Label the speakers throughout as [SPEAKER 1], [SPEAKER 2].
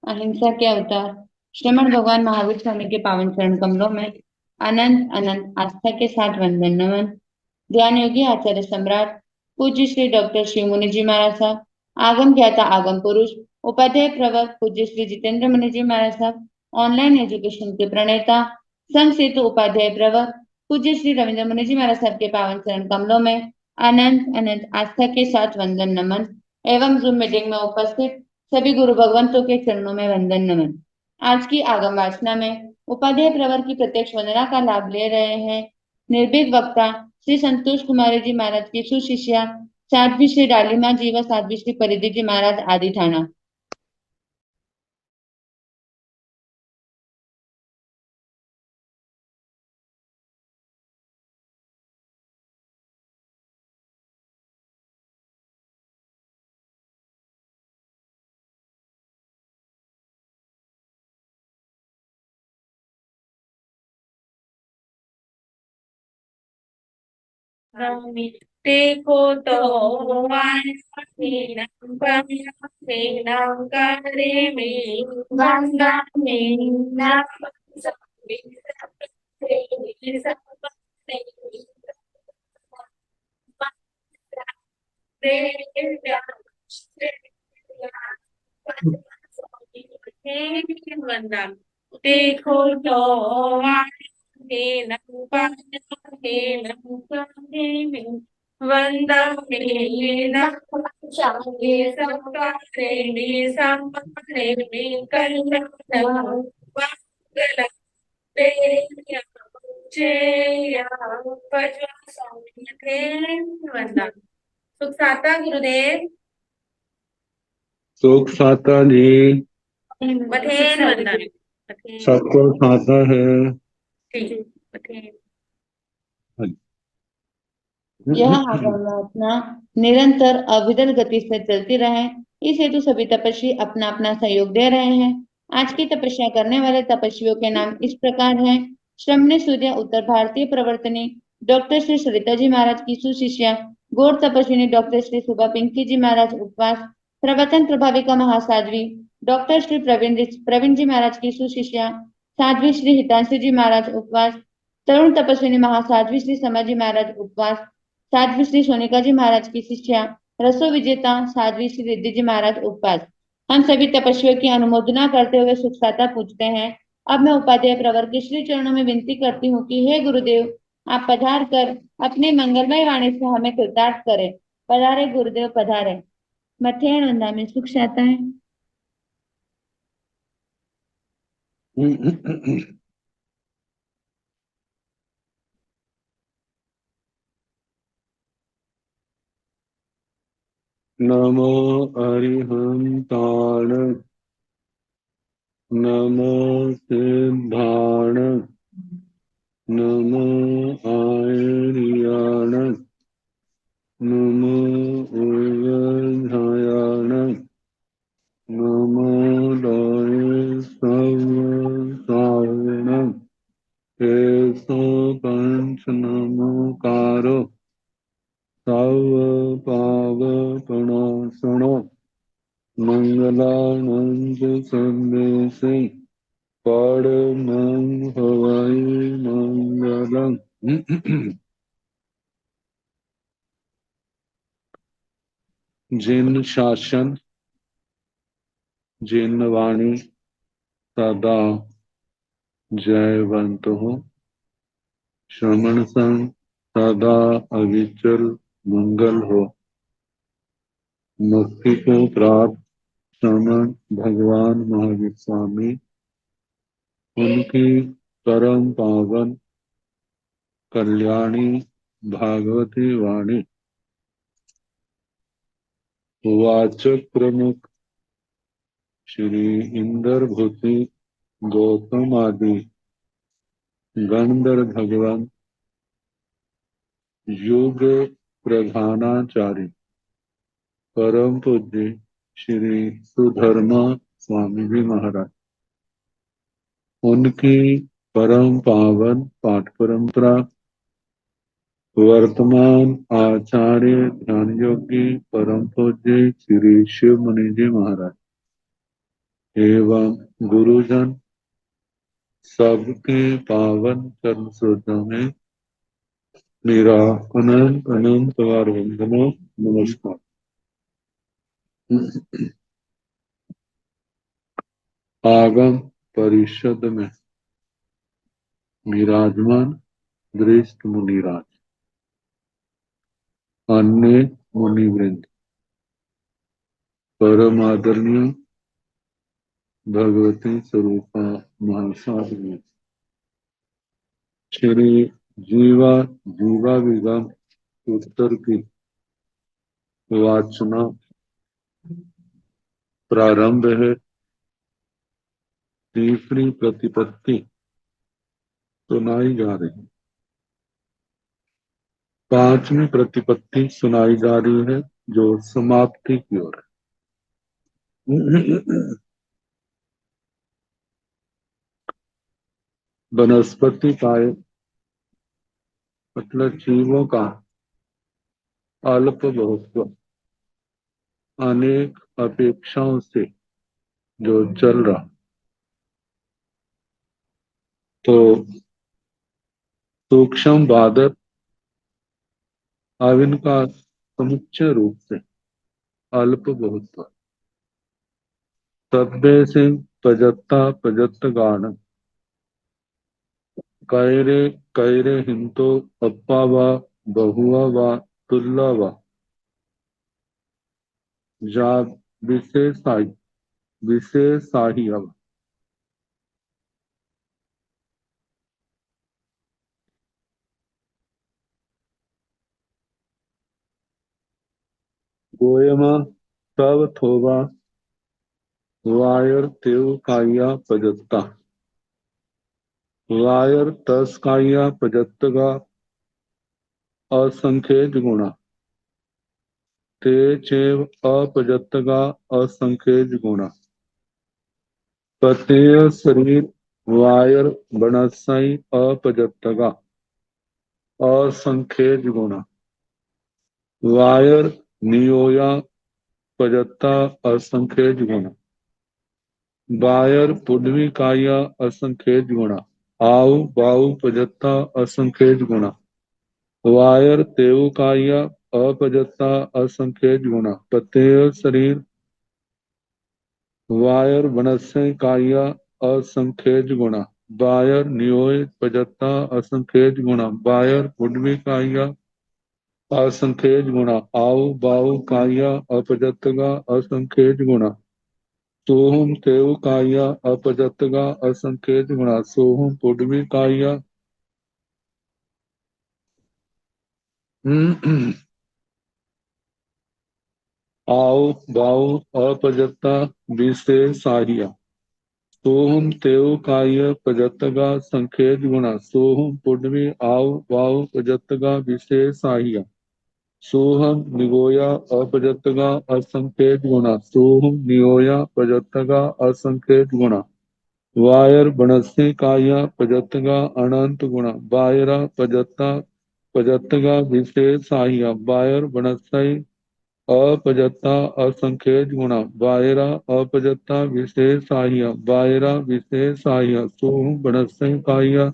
[SPEAKER 1] अहिंसा के अवतार श्रीमद् भगवान महावीर स्वामी के पावन चरण कमलों में अनंत अनंत आस्था के साथ वंदन नमन। ध्यान योगी आचार्य सम्राट पूज्य श्री डॉक्टर श्री मुनि जी महाराज साहब, आगम ज्ञाता आगम पुरुष, उपाध्याय प्रवक्ता पूज्य श्री जितेंद्र मुनि जी महाराज साहब, ऑनलाइन एजुकेशन के प्रणेता संघ सेतु उपाध्याय प्रवक्ता पूज्य श्री रविंद्र मुनि जी महाराज साहब के पावन चरण कमलों में अनंत अनंत आस्था के साथ वंदन नमन एवं जूम मीटिंग में उपस्थित सभी गुरु भगवंतों के चरणों में वंदन नमन। आज की आगम वाचना में उपाध्याय प्रवर की प्रत्यक्ष वंदना का लाभ ले रहे हैं निर्भीक वक्ता श्री संतोष कुमारी जी महाराज की सुशिष्या साध्वी श्री डालीमा जी व साध्वी श्री परिधि जी महाराज आदि ठाणा।
[SPEAKER 2] टेको तो मीनम करे में गंगा मीना वंदन देखो तो वंदन सुख साता गुरुदेव
[SPEAKER 3] सुख साता जी
[SPEAKER 2] बथेन वंदन
[SPEAKER 3] सबको खाता है।
[SPEAKER 2] बथेन
[SPEAKER 1] यह आगमना निरंतर अविरल गति से चलती रहे, इस हेतु सभी तपस्वी अपना अपना सहयोग दे रहे हैं। आज की तपस्या करने वाले तपस्वियों के नाम इस प्रकार हैं। श्रमणी सूर्य उत्तर भारतीय प्रवर्तनी डॉक्टर श्री सरिता जी महाराज की सुशिष्या गौर तपस्विनी डॉक्टर श्री सुबा पिंकी जी महाराज उपवास प्रवचन प्रभाविका महासाध्वी डॉक्टर श्री प्रवीण जी महाराज की सुशिष्या साध्वी श्री हितांशु जी महाराज उपवास तरुण तपस्विनी महासाध्वी श्री समाजी महाराज उपवास साध्वी श्री सोनिका जी महाराज की शिष्या रसो विजेता साध्वी श्री रिद्धि जी महाराज उपवास। हम सभी तपस्वियों की अनुमोदना करते हुए सुखसाता पूछते हैं। अब मैं उपाध्याय प्रवर के श्री चरणों में विनती करती हूँ कि हे गुरुदेव, आप पधार कर अपनी मंगलमय वाणी से हमें कृतार्थ करें। पधारे गुरुदेव पधारे। मथेन वंदा में सुखसाता है।
[SPEAKER 3] नमो अरिहंताण नमो सिद्धाण नमो आयर्याण नमो उयर्याण नमो दाय सर्वसारण केशो पंच नमोकारो सर्व पावपणासनो मंगलानंद संदेशे परमं हवै मंगलम्। जिन शासन जिन वाणी सदा जयवंत हो, श्रमण संग सदा अविचल मंगल हो। मुक्ति को प्राप्त श्रमण भगवान महावीर स्वामी उनकी परम पावन कल्याणी भागवती वाणी वाचक प्रमुख श्री इंदर भूति गौतम आदि गणधर भगवान युग प्रधानाचार्य परम पूज्य श्री सुधर्मा स्वामी जी महाराज उनकी परम पावन पाठ परंपरा वर्तमान आचार्य ध्यान योगी परम पूज्य श्री शिव मुनि जी महाराज एवं गुरुजन सबके पावन चरण श्रोता में मेरा अनंत अनंत बार वंदना नमस्कार। आगम परिषद में विराजमान श्रेष्ठ मुनिराज, अन्य मुनिवृंद, परम आदरणीय भगवती स्वरूपा महासाधु श्री जीवा जीवा विगम उत्तर की वाचना प्रारंभ है। तीसरी प्रतिपत्ति सुनाई जा रही है। पांचवी प्रतिपत्ति सुनाई जा रही है जो समाप्ति की ओर है। वनस्पति काय मतलब जीवों का अल्प बहुत्व अनेक अपेक्षाओं से जो चल रहा, तो सूक्ष्म बादर अब इनका समुच्चय रूप से अल्प बहुत्व सभ्य से पजत्ता पजत्त गान कैरे कैरे हिंतो अप्पा व बहुआ व तुल्ला व जा विशेषाही अब गोयमा तव थोवा वायर तेव काया पजत्ता वायर तस काया पजत्तगा असंख्य गुणा ते चेव अपजत्तगा असंख्य गुणा प्रत्यय शरीर वायर बनसाई अपजत्तगा असंख्य गुणा वायर नियोया पजत्ता असंख्य गुणा वायर पुडवी काया असंख्य गुणा आउ बाउ पजत्ता असंख्य गुणा वायर तेव काया अपजत्ता असंख्य गुणा प्रत्यय शरीर वायर बनस्य काया असंख्य गुणा वायर नियोय पजत्ता असंख्य गुणा वायर पुडवी काया असंख्य गुणा आउ बाउ काया अपजत्तगा असंख्य गुणा सोहम तेव काया अपजत्तगा असंख्य गुणा सोहम पुडवी काया आओ बाओ अपजत्ता विशेषाहिया सोहम तेव काय पजत्तगा संखेत गुणा सोहम पुडवी आओ वाओ पजत्तगा विशेषाहिया सोहम निगोया अपजत्तगा असंख्येत गुणा सोहम नियोया पजत्तगा असंख्येत गुणा वायर बनस्य काया पजत्तगा अनंत गुणा वायरा पजत्ता पजत्तगा विशेषाहिया वायर बनस्य अपजत्ता असंख्य गुणा वायरा अपजत्ता विशेषाहिया वायरा विशेषाहिया सोहम बनस्य काया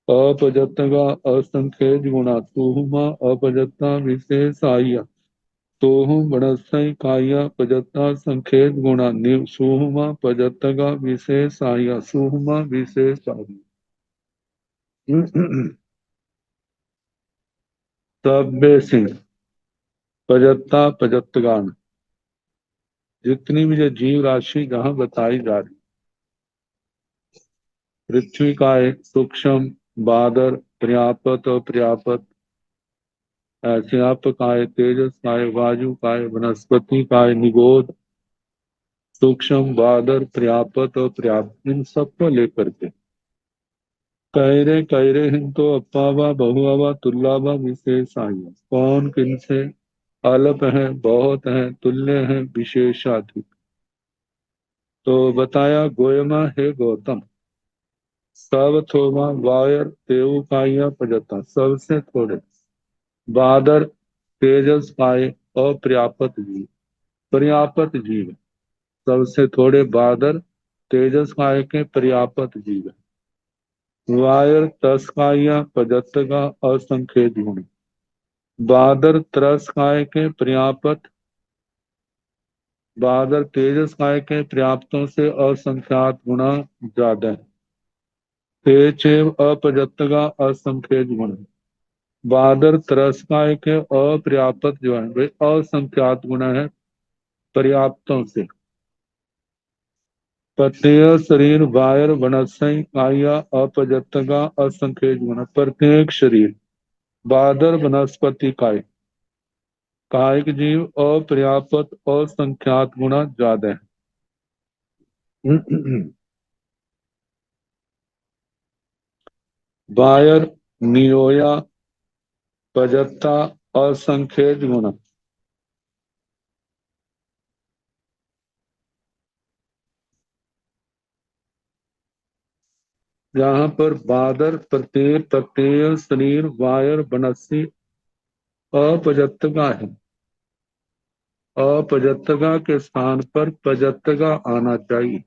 [SPEAKER 3] अपजत्तगा असंख्य गुणा सोहमा अपजत्ता विशेषाहिया सोहम बनस्य काया पजत्ता संख्य गुणा सोहमा पजत्तगा विशेषाहिया सोहमा विशेषाहिया सभ्य सिंह पजत्ता पजत्तगान जितनी भी जो जीव राशि जहां बताई जा रही, पृथ्वी का एक सूक्ष्म बादर पर्यापत और पर्यापत काय तेजस काय वायु काय वनस्पति काय निगोद सूक्ष्म बादर पर्यापत और पर्याप्त इन सबको लेकर के कैरे कैरे हिं तो अप्पावा बहुआवा तुल्लावा विशेष आयु कौन किन से अल्प है बहुत है तुल्य है विशेषाधिक। तो बताया गोयमा है गौतम सब थोमा वायर तेऊ काया पजता सबसे थोड़े बादर तेजस पाए और पर्याप्त जीव सबसे थोड़े बादर तेजस काय के पर्यापत जीव है। वायर तस काया पजत का असंख्य गुण। बादर त्रस काय के पर्यापत, बादर तेजस काय के पर्याप्तों से असंख्यात गुना ज्यादा है। तेज अपजत का असंख्य गुण। बादर त्रस काय के अपर्याप्त जो है वे असंख्यात गुना है पर्याप्तों से। प्रत्येक शरीर वायर वनस्पति काया अपजत का असंख्य गुण। प्रत्येक शरीर बादर वनस्पति काय कायिक जीव अपर्याप्त असंख्यात गुना ज्यादा है। वायर नियोया पजत्ता असंख्य गुण। यहाँ पर बादर प्रत्येक प्रत्येक शरीर वायर बनस्सी अपजत्तगा है। अपजत्तगा के स्थान पर पजत्तगा आना चाहिए,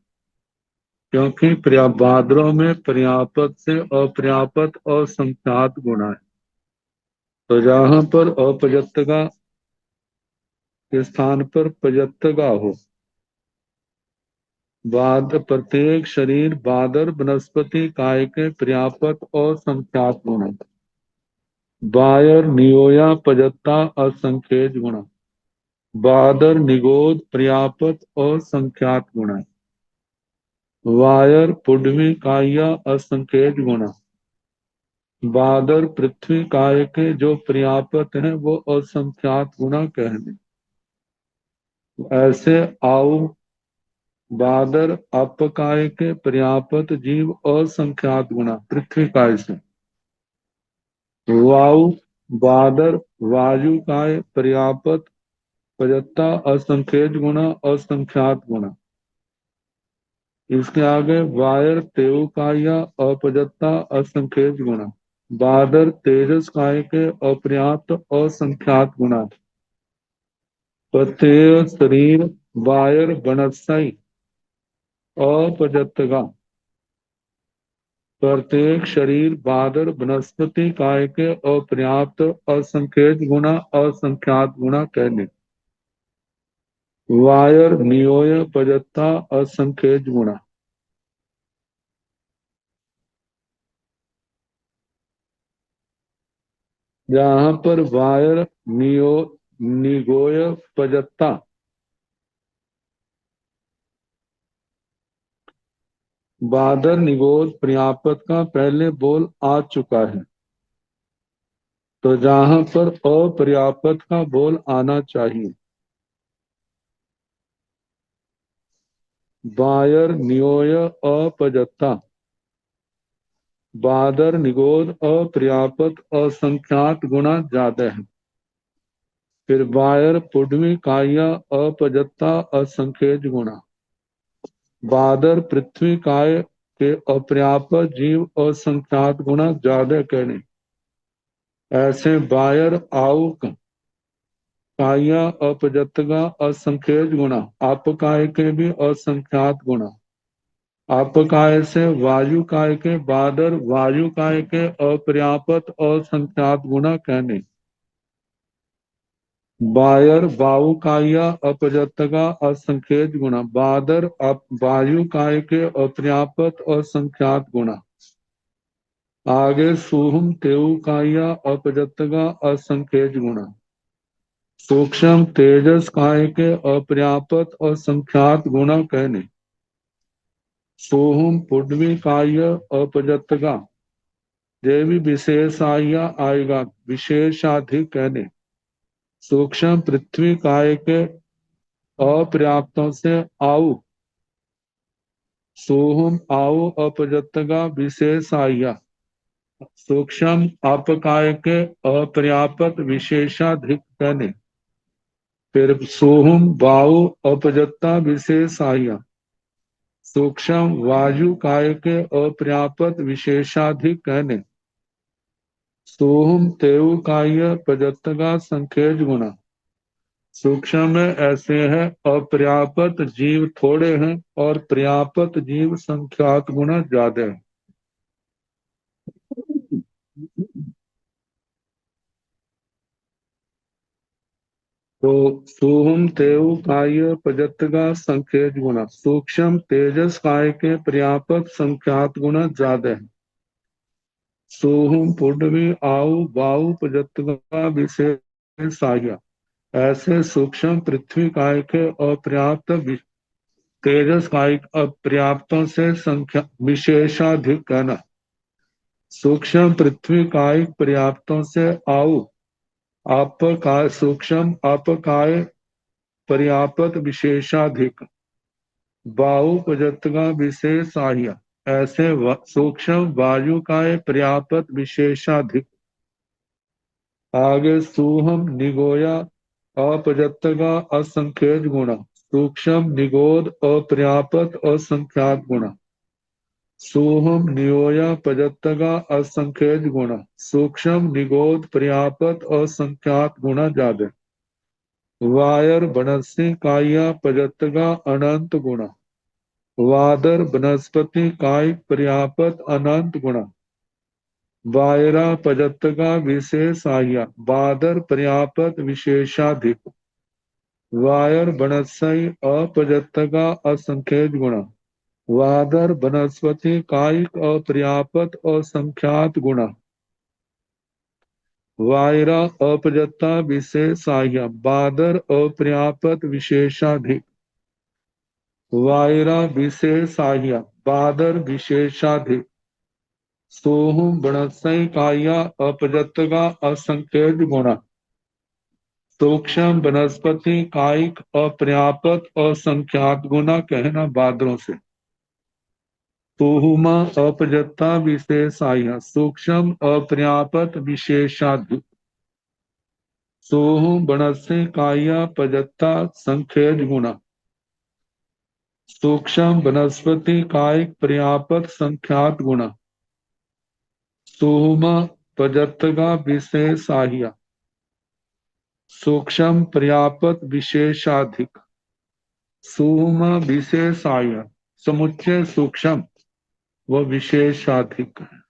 [SPEAKER 3] क्योंकि बादरों में पर्याप्त से अपर्याप्त असंख्यात गुणा है। तो जहाँ पर अपजत्तगा के स्थान पर पजत्तगा हो। बाद प्रत्येक शरीर बादर वनस्पति काय के पर्याप्त और संख्यात गुण है। वायर नियोया पजत्ता असंख्य गुण। बादर निगोद पर्याप्त और संख्यात गुण है। वायर पुडवी काया असंख्य गुण। बादर पृथ्वी काय के जो पर्याप्त है वो असंख्यात गुणा कहने। ऐसे आओ बादर अपकाय के पर्याप्त जीव असंख्यात गुणा पृथ्वी काय से। वायु बादर वायु काय पर्याप्त पजत्ता असंख्य गुणा असंख्यात गुणा। इसके आगे वायर तेव काया अपजत्ता असंख्य गुणा। बादर तेजस काय के अपर्याप्त असंख्यात गुणा। प्रत्येक शरीर वायर बनस्साई अपजत्तगा। प्रत्येक शरीर बादर वनस्पति काय के अपर्याप्त असंख्य गुणा असंख्यात गुणा कहने। वायर नियोय पजत्ता असंख्य गुणा। जहाँ पर वायर नियो निगोय पजत्ता बादर निगोद पर्याप्त का पहले बोल आ चुका है, तो जहाँ पर अपर्याप्त का बोल आना चाहिए। वायर नियोय अपजत्ता बादर निगोद अपर्याप्त असंख्यात गुणा ज्यादा है। फिर वायर पुडवी काया अपजत्ता असंख्य गुणा। बादर पृथ्वी काय के अपर्याप्त जीव असंख्यात गुणा ज्यादा कहने। ऐसे वायर आउक काया अपजत्तगा असंख्य गुणा। अपकाय के भी असंख्यात गुणा। अपकाय से वायु काय के बादर वायु काय के अपर्याप्त असंख्यात गुणा कहने। वायर वायु काया अपजत्तगा असंख्य गुणा। बादर वायु काय के अपर्याप्त असंख्यात गुणा। आगे सूहम तेउ काया अपजत्तगा असंख्य गुणा। सूक्ष्म तेजस काय के अपर्याप्त असंख्यात गुणा कहने। सोहम पुडवी काय अपजत्तगा देवी विशेष आएगा विशेषाधिक कहने। सूक्ष्म पृथ्वी काय के अपर्याप्तों से आउ। सोहम आओ अपजत्तगा विशेष आया। सूक्ष्म अपकाय के अपर्याप्त विशेषाधिक कहने। फिर सोहम वायु अपजत्ता विशेष आया। सूक्ष्म वायु काय के अपर्याप्त विशेषाधिक कहने। सोहम तेव काय पजत्तगा संख्य गुणा। सूक्ष्म में ऐसे हैं, अपर्याप्त जीव थोड़े हैं और पर्याप्त जीव संख्यात गुना ज्यादा है। तो सोहम तेव काय पजतगा संख्यक गुना, सूक्ष्म तेजस काय के पर्याप्त संख्यात गुना ज्यादा है। सोहम पुडवी आउ बाऊ पजतगा विशेष साह्या, ऐसे सूक्ष्म पृथ्वी काय के अपर्याप्त तेजस काय अपर्याप्तों से संख्या विशेषाधिक कहना। सूक्ष्म पृथ्वी कायिक पर्याप्तों से आउ अपकाय सूक्ष्म अपकाय पर्याप्त विशेषाधिक बाहु पजतगा विशेष आह्य, ऐसे सूक्ष्म वायु काय पर्याप्त विशेषाधिक। आगे सूहम निगोया अपजतगा असंख्यक गुणा, सूक्ष्म निगोद अपर्याप्त असंख्यात गुणा। सोहम नियोया पजतगा असंख्यक गुणा, सूक्ष्म निगोद पर्याप्त असंख्यात गुणा ज्यादा। वायर बनस्सी काया पजतगा अनंत गुणा, वादर वनस्पति काय पर्याप्त अनंत गुणा। वायरा पजतगा विशेष आया, बादर पर्याप्त विशेषाधिक। वायर बनस्सई अपजतगा असंख्यक गुणा, वादर वनस्पति कायिक अपर्याप्त असंख्यात गुणा। वायरा अपजता विशेषाह्य, बादर अपर्याप्त विशेषाधिक। वायरा विशेषाह्य, बादर विशेषाधिक। सोहम वनस्सई काया अपजतगा असंख्यक गुणा, सूक्ष्म वनस्पति कायिक अपर्याप्त असंख्यात गुणा कहना बादरों से। सोहुमा अपजता विशेषाय, सूक्ष्म अपर्याप्त विशेषाधिक। सोहु बनस्य काया पजता संख्यज गुणा, सूक्ष्म वनस्पति कायिक पर्याप्त संख्यात गुणा। सोहुमा पजतगा विशेषाह्य, सूक्ष्म पर्याप्त विशेषाधिक। सोहुमा विशेषाय, समुच्चय सूक्ष्म वह विशेषाधिक है।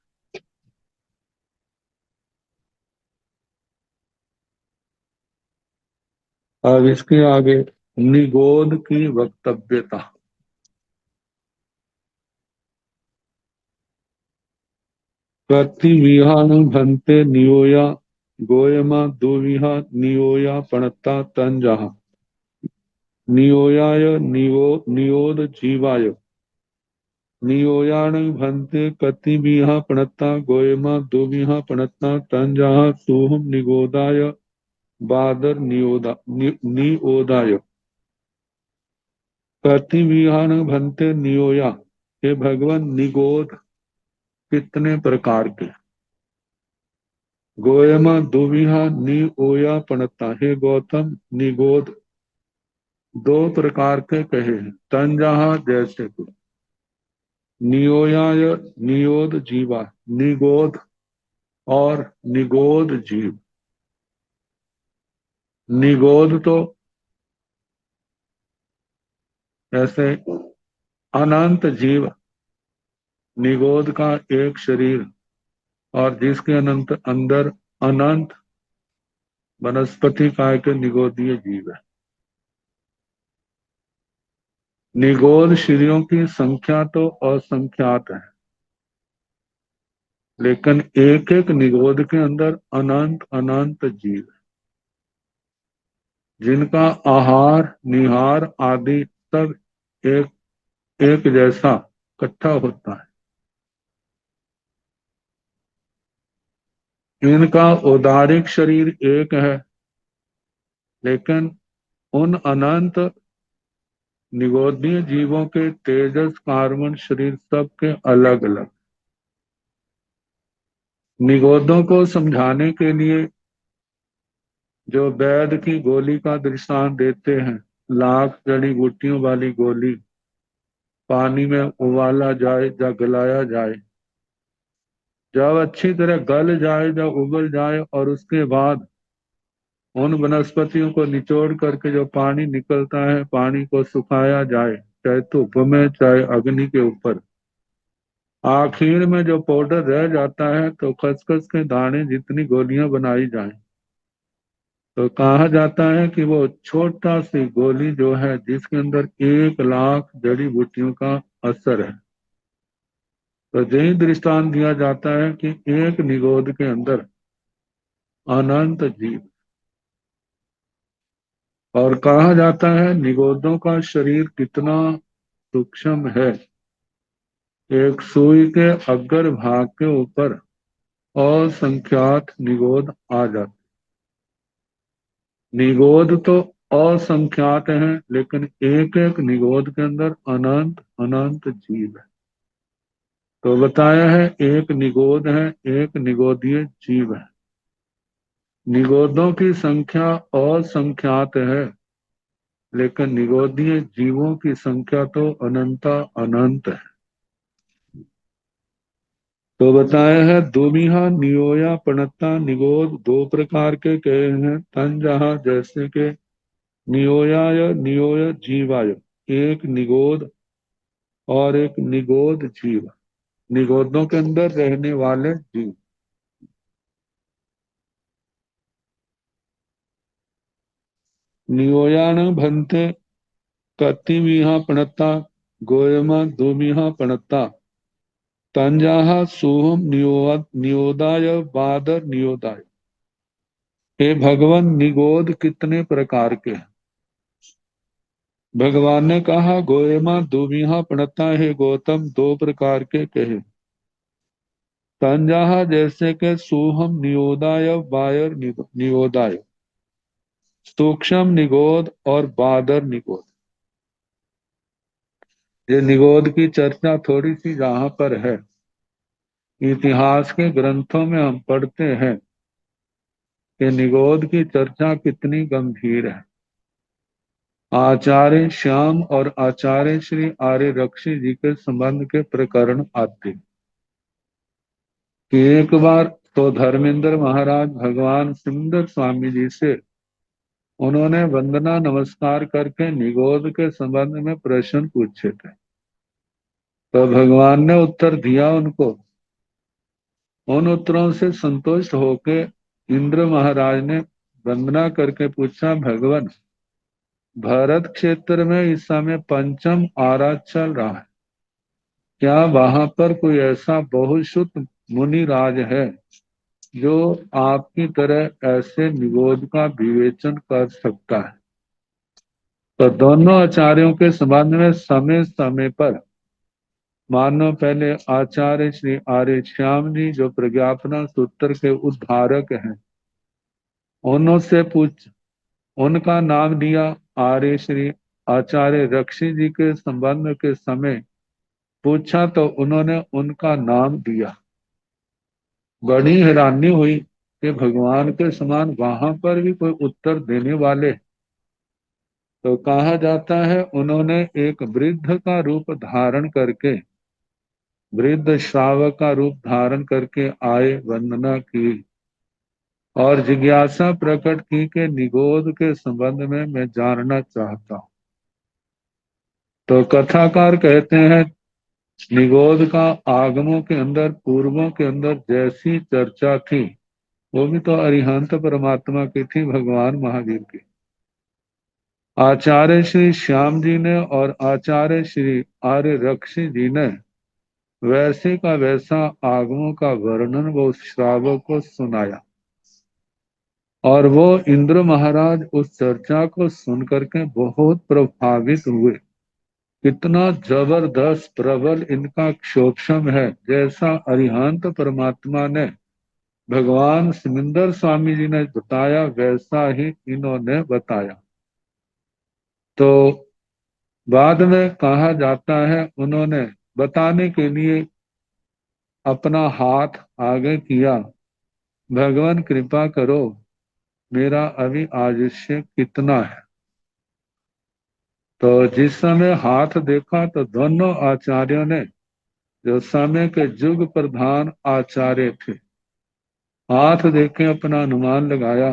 [SPEAKER 3] अब इसके आगे निगोद की वक्तव्यता। प्रतिविहानुभन्ते नियोया गोयमा दुविहा नियोया पणता तंजहा, नियोयाय नियोद जीवाय। नियोयाण भन्ते कतिविहा पणता गोयमा दुविहा पणता तंजहा, सोहम निगोदाय बादर नियोदाय। प्रतिविहान भन्ते नियोया, हे भगवान निगोद कितने प्रकार के। गोयमा दुविहा नि ओया पणता, हे गौतम निगोद दो प्रकार के कहे हैं। तंजहा जैसे को, नियोयाय नियोद जीवा, निगोद और निगोद जीव। निगोद तो ऐसे अनंत जीव, निगोद का एक शरीर और जिसके अनंत अंदर अनंत वनस्पति काय के निगोदीय जीव है। निगोद शरीरों की संख्या तो असंख्यात है, लेकिन एक एक निगोद के अंदर अनंत अनंत जीव है, जिनका आहार निहार आदि सब एक एक जैसा इकट्ठा होता है। इनका औदारिक शरीर एक है, लेकिन उन अनंत निगोदीय जीवों के तेजस कार्बन शरीर सबके अलग अलग। निगोदों को समझाने के लिए जो वैद्य की गोली का दृष्टांत देते हैं, लाख जड़ी बूटियों वाली गोली पानी में उबाला जाए या गलाया जाए, जब अच्छी तरह गल जाए, जब उबल जाए और उसके बाद उन वनस्पतियों को निचोड़ करके जो पानी निकलता है, पानी को सुखाया जाए, चाहे धूप में चाहे अग्नि के ऊपर। आखिर में जो पाउडर रह जाता है तो खसखस के दाने जितनी गोलियां बनाई जाएं, तो कहा जाता है कि वो छोटा सी गोली जो है जिसके अंदर 1 लाख जड़ी बूटियों का असर है। तो यही दृष्टांत दिया जाता है कि एक निगोद के अंदर अनंत जीव। और कहा जाता है निगोदों का शरीर कितना सूक्ष्म है। एक सुई के अग्र भाग के ऊपर असंख्यात निगोद आ जाते। निगोद तो असंख्यात हैं, लेकिन एक एक निगोद के अंदर अनंत अनंत जीव है। तो बताया है एक निगोद है, एक निगोदीय जीव है। निगोदों की संख्या असंख्यात है, लेकिन निगोदीय जीवों की संख्या तो अनंता अनंत है। तो बताया है दुमिहा नियोया पणता निगोद 2 प्रकार के कहे हैं। तन जहा जैसे के नियोयाय नियोय जीवाय, एक निगोद और एक निगोद जीव, निगोदों के अंदर रहने वाले जीव। नियोयान भंते कतिमिहा पणता गोयमा दुमिहा पणता तंजाहा सोहम नियोदाय बादर नियोदाय। हे भगवान, निगोद कितने प्रकार के हैं? भगवान ने कहा गोयमा दुमिहा पणता है गौतम 2 प्रकार के कहे। तंजाहा जैसे के सोहम नियोदाय बायर नियोदाय, सूक्ष्म निगोद और बादर निगोद। ये निगोद की चर्चा थोड़ी सी जहां पर है, इतिहास के ग्रंथों में हम पढ़ते हैं कि निगोद की चर्चा कितनी गंभीर है। आचार्य श्याम और आचार्य श्री आर्य रक्षी जी के संबंध के प्रकरण आते कि एक बार तो धर्मेंद्र महाराज भगवान सुंदर स्वामी जी से उन्होंने वंदना नमस्कार करके निगोद के संबंध में प्रश्न पूछे थे। तो भगवान ने उत्तर दिया उनको। उन उत्तरों से संतुष्ट होके इंद्र महाराज ने वंदना करके पूछा, भगवान भरत क्षेत्र में इस समय पंचम आरा चल रहा है, क्या वहां पर कोई ऐसा बहुश्रुत मुनि राज है जो आपकी तरह ऐसे निगोद का विवेचन कर सकता है? तो दोनों आचार्यों के संबंध में समय समय पर मानो पहले आचार्य श्री आर्य श्याम जी जो प्रज्ञापना सूत्र के उद्धारक हैं, उनसे पूछ उनका नाम दिया। आर्य श्री आचार्य रक्षी जी के संबंध के समय पूछा तो उन्होंने उनका नाम दिया। बड़ी हैरानी हुई कि भगवान के समान वहां पर भी कोई उत्तर देने वाले। तो कहा जाता है उन्होंने एक वृद्ध का रूप धारण करके, वृद्ध श्रावक का रूप धारण करके आए, वंदना की और जिज्ञासा प्रकट की कि निगोद के संबंध में मैं जानना चाहता हूं। तो कथाकार कहते हैं निगोद का आगमों के अंदर, पूर्वों के अंदर जैसी चर्चा थी, वो भी तो अरिहंत परमात्मा की थी, भगवान महावीर की। आचार्य श्री श्याम जी ने और आचार्य श्री आर्य रक्षी जी ने वैसे का वैसा आगमों का वर्णन वो श्रावक को सुनाया। और वो इंद्र महाराज उस चर्चा को सुन करके बहुत प्रभावित हुए। कितना जबरदस्त प्रबल इनका क्षोभम है, जैसा अरिहंत परमात्मा ने भगवान सिमिंदर स्वामी जी ने बताया वैसा ही इन्होंने बताया। तो बाद में कहा जाता है उन्होंने बताने के लिए अपना हाथ आगे किया, भगवान कृपा करो, मेरा अभी आयुष्य कितना है? तो जिस समय हाथ देखा तो दोनों आचार्यों ने, जो समय के युग प्रधान आचार्य थे, हाथ देख के अपना अनुमान लगाया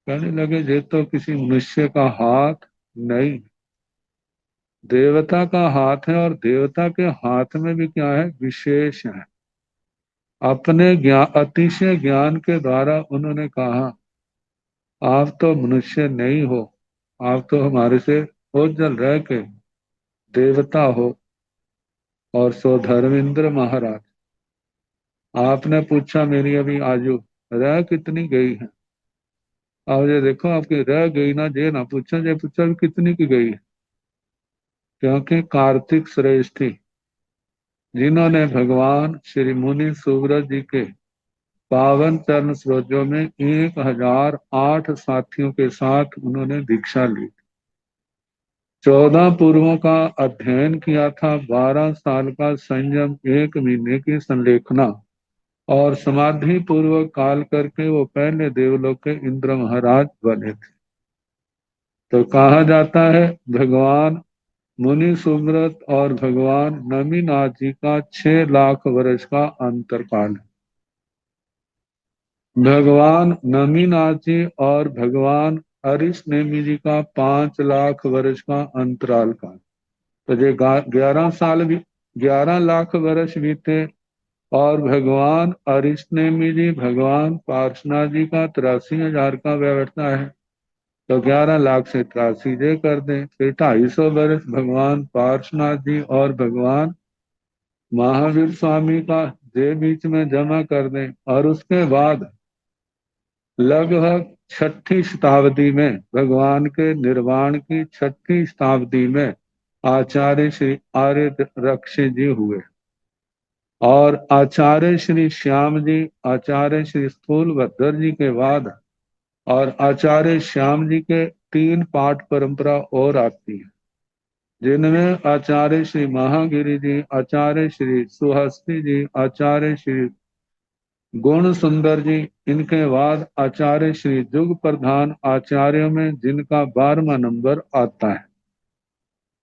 [SPEAKER 3] कहने लगे ये तो किसी मनुष्य का हाथ नहीं, देवता का हाथ है, और देवता के हाथ में भी क्या है, विशेष है। अपने ज्ञान, अतिशय ज्ञान के द्वारा उन्होंने कहा आप तो मनुष्य नहीं हो, आप तो हमारे से ओझल रह के देवता हो। और सो धर्मेंद्र महाराज, आपने पूछा मेरी अभी आयु रह कितनी गई है, अब ये देखो आपकी रह गई ना, ये ना पूछा, ये पूछा भी कितनी की गई है। क्योंकि कार्तिक श्रेष्ठी जिन्होंने भगवान श्री मुनि सुव्रत जी के पावन चरण सरोजों में 1008 साथियों के साथ उन्होंने दीक्षा ली, 14 पूर्वों का अध्ययन किया था, 12 साल का संयम, 1 महीने की संलेखना और समाधि पूर्वक काल करके वो पहले देवलोक के इंद्र महाराज बने थे। तो कहा जाता है भगवान मुनि सुव्रत और भगवान नमीनाथ जी का 6 लाख वर्ष का अंतरकाल है। भगवान नमीनाथ जी और भगवान हरीश नेमी जी का 5 लाख वर्ष का अंतराल काल। तो ये 11 साल भी, 11 लाख वर्ष बीते। और भगवान हरीश नेमी जी भगवान पार्श्वनाथ जी का 83,000 का व्यवस्था है, तो 11 लाख से 83 जे कर दें, फिर 250 वर्ष भगवान पार्श्वनाथ जी और भगवान महावीर स्वामी का जे बीच में जमा कर दें। और उसके बाद लगभग 6ठी शताब्दी में, भगवान के निर्वाण की 6ठी शताब्दी में आचार्य श्री आर्य रक्षे जी हुए, और आचार्य श्री श्याम जी, आचार्य श्री स्थूलभद्र जी के बाद और आचार्य श्याम जी के 3 पाठ परंपरा और आती है, जिनमें आचार्य श्री महागिरी जी, आचार्य श्री सुहस्ती जी, आचार्य श्री गुण सुंदर जी, इनके बाद आचार्य श्री जुग प्रधान आचार्यों में जिनका 12वां नंबर आता है।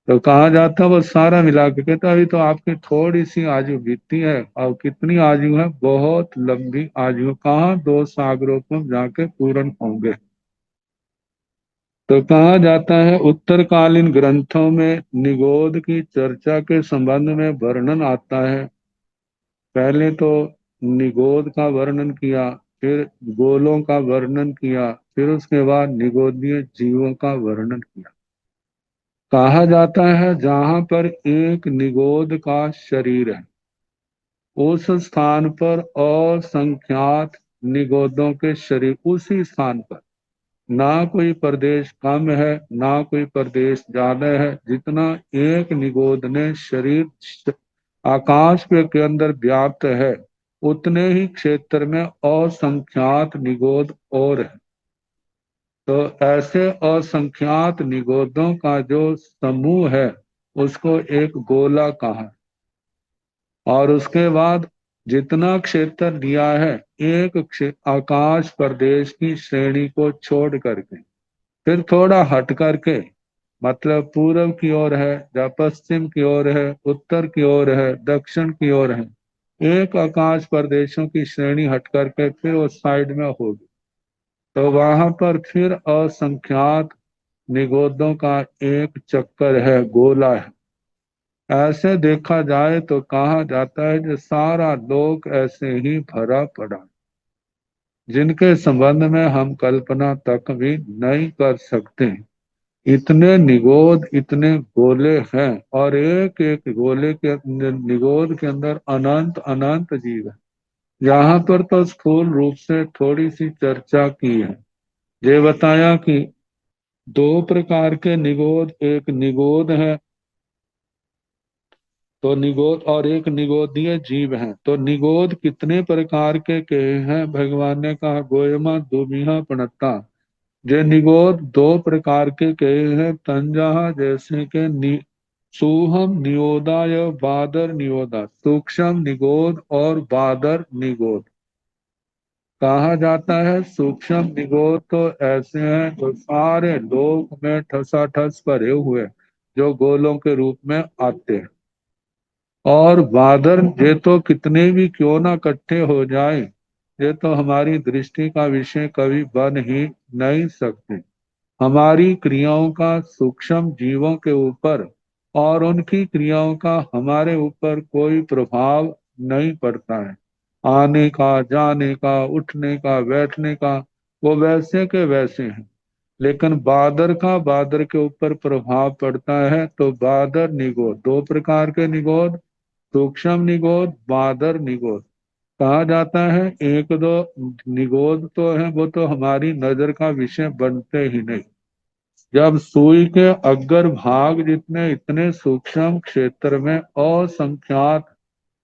[SPEAKER 3] तो कहा जाता है वो सारा मिला के कहता अभी तो आपकी थोड़ी सी आयु बीती है, और कितनी आयु है, बहुत लंबी आयु, कहाँ 2 सागरों को जाके पूर्ण होंगे। तो कहा जाता है उत्तरकालीन ग्रंथों में निगोद की चर्चा के संबंध में वर्णन आता है। पहले तो निगोद का वर्णन किया, फिर गोलों का वर्णन किया, फिर उसके बाद निगोदीय जीवों का वर्णन किया। कहा जाता है जहां पर एक निगोद का शरीर है, उस स्थान पर असंख्यात निगोदों के शरीर, उसी स्थान पर, ना कोई प्रदेश कम है ना कोई प्रदेश ज्यादा है, जितना एक निगोद ने शरीर आकाश के अंदर व्याप्त है, उतने ही क्षेत्र में असंख्यात निगोद और है। तो ऐसे असंख्यात निगोदों का जो समूह है उसको एक गोला कहा। और उसके बाद जितना क्षेत्र दिया है, एक आकाश प्रदेश की श्रेणी को छोड़ करके फिर थोड़ा हट करके, मतलब पूर्व की ओर है या पश्चिम की ओर है, उत्तर की ओर है, दक्षिण की ओर है, एक आकाश प्रदेशों की श्रेणी हट करके फिर उस साइड में होगी, तो वहां पर फिर असंख्यात निगोदों का एक चक्कर है, गोला है। ऐसे देखा जाए तो कहा जाता है कि सारा लोक ऐसे ही भरा पड़ा, जिनके संबंध में हम कल्पना तक भी नहीं कर सकते। इतने निगोद, इतने गोले हैं, और एक एक गोले के निगोद के अंदर अनंत अनंत जीव है। यहाँ पर तो स्थूल रूप से थोड़ी सी चर्चा की है। ये बताया कि 2 प्रकार के निगोद, एक निगोद है तो निगोद, और एक निगोदीय जीव है। तो निगोद कितने प्रकार के हैं, भगवान ने कहा गोयमा दुमिहा पणता। जे निगोद 2 प्रकार के कहे हैं, तंजहा जैसे के सूहम नियोदा या बादर नियोदा, सूक्ष्म निगोद और बादर निगोद। कहा जाता है सूक्ष्म निगोद तो ऐसे हैं जो सारे लोक में ठसाठस भरे हुए, जो गोलों के रूप में आते हैं। और बादर ये तो कितने भी क्यों ना इकट्ठे हो जाए, ये तो हमारी दृष्टि का विषय कभी बन ही नहीं सकते। हमारी क्रियाओं का सूक्ष्म जीवों के ऊपर और उनकी क्रियाओं का हमारे ऊपर कोई प्रभाव नहीं पड़ता है। आने का, जाने का, उठने का, बैठने का, वो वैसे के वैसे हैं। लेकिन बादर का बादर के ऊपर प्रभाव पड़ता है। तो बादर निगोद, दो प्रकार के निगोद, सूक्ष्म निगोद, बादर निगोद कहा जाता है। एक दो निगोद तो है, वो तो हमारी नजर का विषय बनते ही नहीं। जब सुई के अग्र भाग जितने इतने सूक्ष्म क्षेत्र में असंख्यात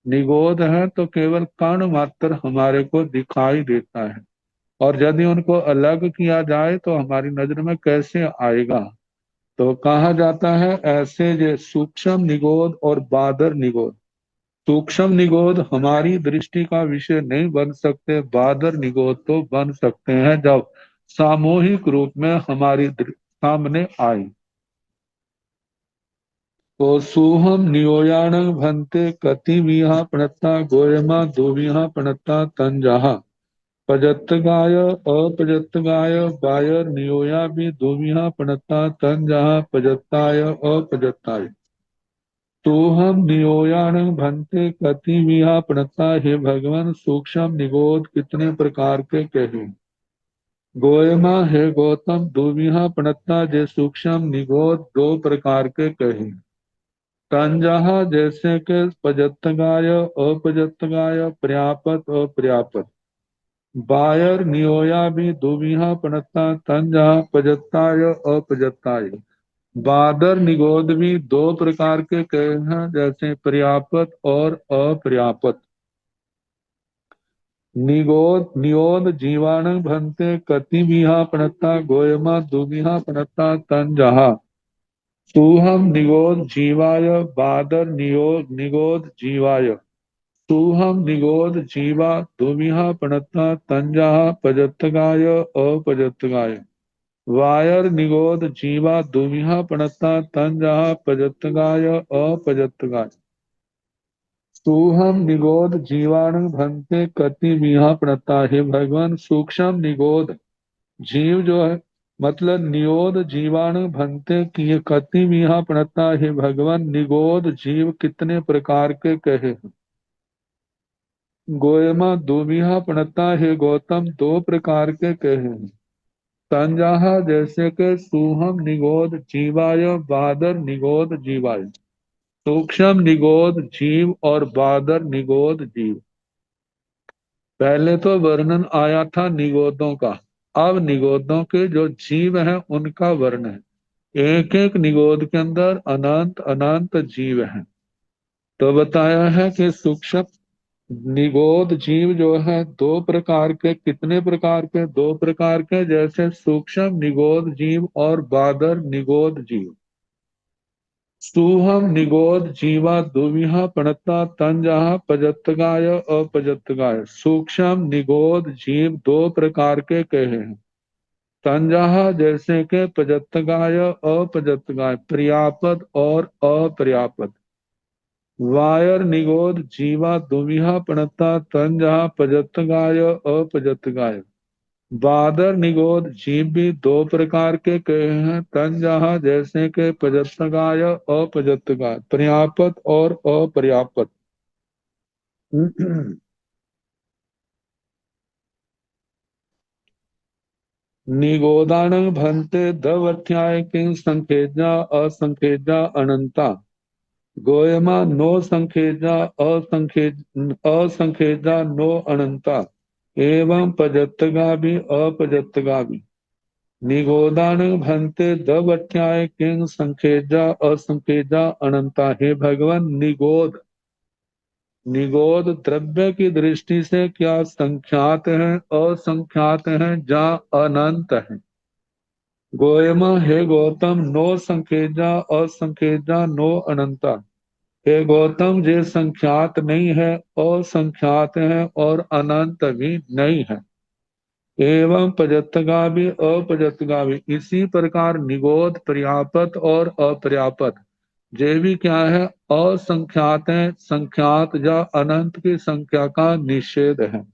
[SPEAKER 3] निगोद है, तो केवल कण मात्र हमारे को दिखाई देता है। और यदि उनको अलग किया जाए तो हमारी नजर में कैसे आएगा। तो कहा जाता है ऐसे जो सूक्ष्म निगोद और बादर निगोद, सूक्ष्म निगोद हमारी दृष्टि का विषय नहीं बन सकते, बादर निगोद तो बन सकते हैं जब सामूहिक रूप में हमारी सामने आई। तो सुहम नियोयान भंते कतिमिहा प्रणता गोयमा दोविहा प्रणता तंजहा पजत गाय अपजत गाय बायर नियोया भी दोविहा प्रणता तंजहा पजताय अपजताय। सोहम नियोयान भंते कतिमिहा प्रणता, हे भगवान सूक्ष्म निगोद कितने प्रकार के कहे। गोयमा है गौतम दोविहा प्रणता, जे सूक्ष्म निगोद दो प्रकार के कहे। तंजहा जैसे के पजत गाय अपजत गाय, पर्यापत अपर्यापत। बायर नियोया भी दुविहा प्रणता तंजहा पजत्ताय अपजत्ताय। बादर निगोद भी दो प्रकार के कहे हैं, जैसे पर्यापत और अपर्यापत। निगोद नियोद जीवाणु भंते कतिमिहा प्रणता गोयमा दुविहा प्रणता तंजहा। सुहम निगोद जीवाय बादर नियोग निगोद जीवाय। सुहम निगोद जीवा दुमिहा प्रणता तंजा पजत्तगाय अपजत्तगाय। वायर निगोद जीवा दुमिहा प्रणता तंजा पजत्तगाय अपजत्तगाय। सुहम निगोद जीवाणु भंते कति मिहा प्रणता, हे भगवान सूक्ष्म निगोद जीव जो है, मतलब नियोद जीवाणु भंते की कति मिहा प्रणता, हे भगवान निगोद जीव कितने प्रकार के कहे हैं। गोयमा दुमिहा प्रणता, हे गौतम दो प्रकार के कहे हैं। तंजाहा जैसे के सुहम निगोद जीवाय बादर निगोद जीवाय। सूक्ष्म निगोद जीव और बादर निगोद जीव। पहले तो वर्णन आया था निगोदों का, अब निगोदों के जो जीव हैं उनका वर्णन है। एक एक निगोद के अंदर अनंत अनंत जीव हैं। तो बताया है कि सूक्ष्म निगोद जीव जो है दो प्रकार के, कितने प्रकार के, दो प्रकार के, जैसे सूक्ष्म निगोद जीव और बादर निगोद जीव। सुहम निगोद जीवा दुविहा प्रणता तंजहा पजत्तगाय अपजत्तगाय। सूक्ष्म निगोद जीव दो प्रकार के कहे हैं। तंजहा जैसे के पजत्तगाय अपजत्तगाय, पर्यापत और अपर्यापत। वायर निगोद जीवा दुमिहा प्रणता तंजहा पजत्तगाय अपजत्तगाय। बादर निगोद जीव भी दो प्रकार के कहे हैं। तंजहा जैसे के पजत्तगाय अपजत्तगाय, पर्यापत और अपर्यापत। निगोदान भंते दवथ्याय किं संखेजा असंखेजा अनंता। गोयमा नो संखेजा असंखेजा नो अनंता। एवं पजत्तगा भी अपजत्तगा भी। निगोदान भंते दवठ्याय किंग संखेजा असंखेजा अनंता, हे भगवान निगोद, निगोद द्रव्य की दृष्टि से क्या संख्यात है, असंख्यात है, जा अनंत है। गोयमा हे गौतम नो संखेजा असंखेजा नो अनंता। हे गौतम जे संख्यात नहीं है, असंख्यात है और अनंत भी नहीं है। एवं पजत्तगामी अपजत्तगामी, इसी प्रकार निगोद पर्यापत और अपर्यापत जे भी क्या है, असंख्यात है, संख्यात या अनंत की संख्या का निषेध है।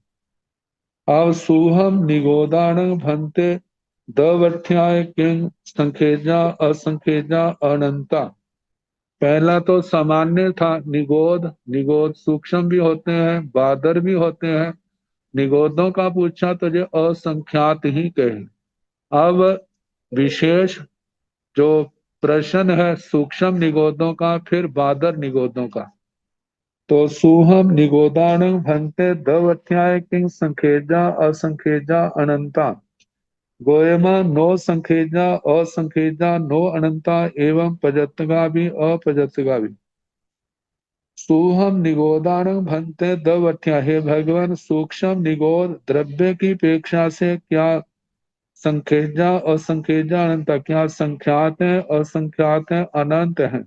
[SPEAKER 3] अब सुहम निगोदान भंते दवठ्याय किंग संखेजा असंखेजा अनंता। पहला तो सामान्य था निगोद। निगोद सूक्ष्म भी होते हैं, बादर भी होते हैं। निगोदों का पूछा तो ये असंख्यात ही कहे। अब विशेष जो प्रश्न है सूक्ष्म निगोदों का, फिर बादर निगोदों का। तो सुहम निगोदान भंते दवठ्याय किंग संखेजा असंखेजा अनंता। गोयमा नो संखेजा असंखेजा नो अनंता एवं पजतगा भी अपजतगा भी। सूहम निगोदान भंते दवठ्या। हे भगवान, सूक्ष्म निगोद द्रव्य की अपेक्षा से क्या संखेजा असंखेजा अनंत, क्या संख्यात है असंख्यात है अनंत है।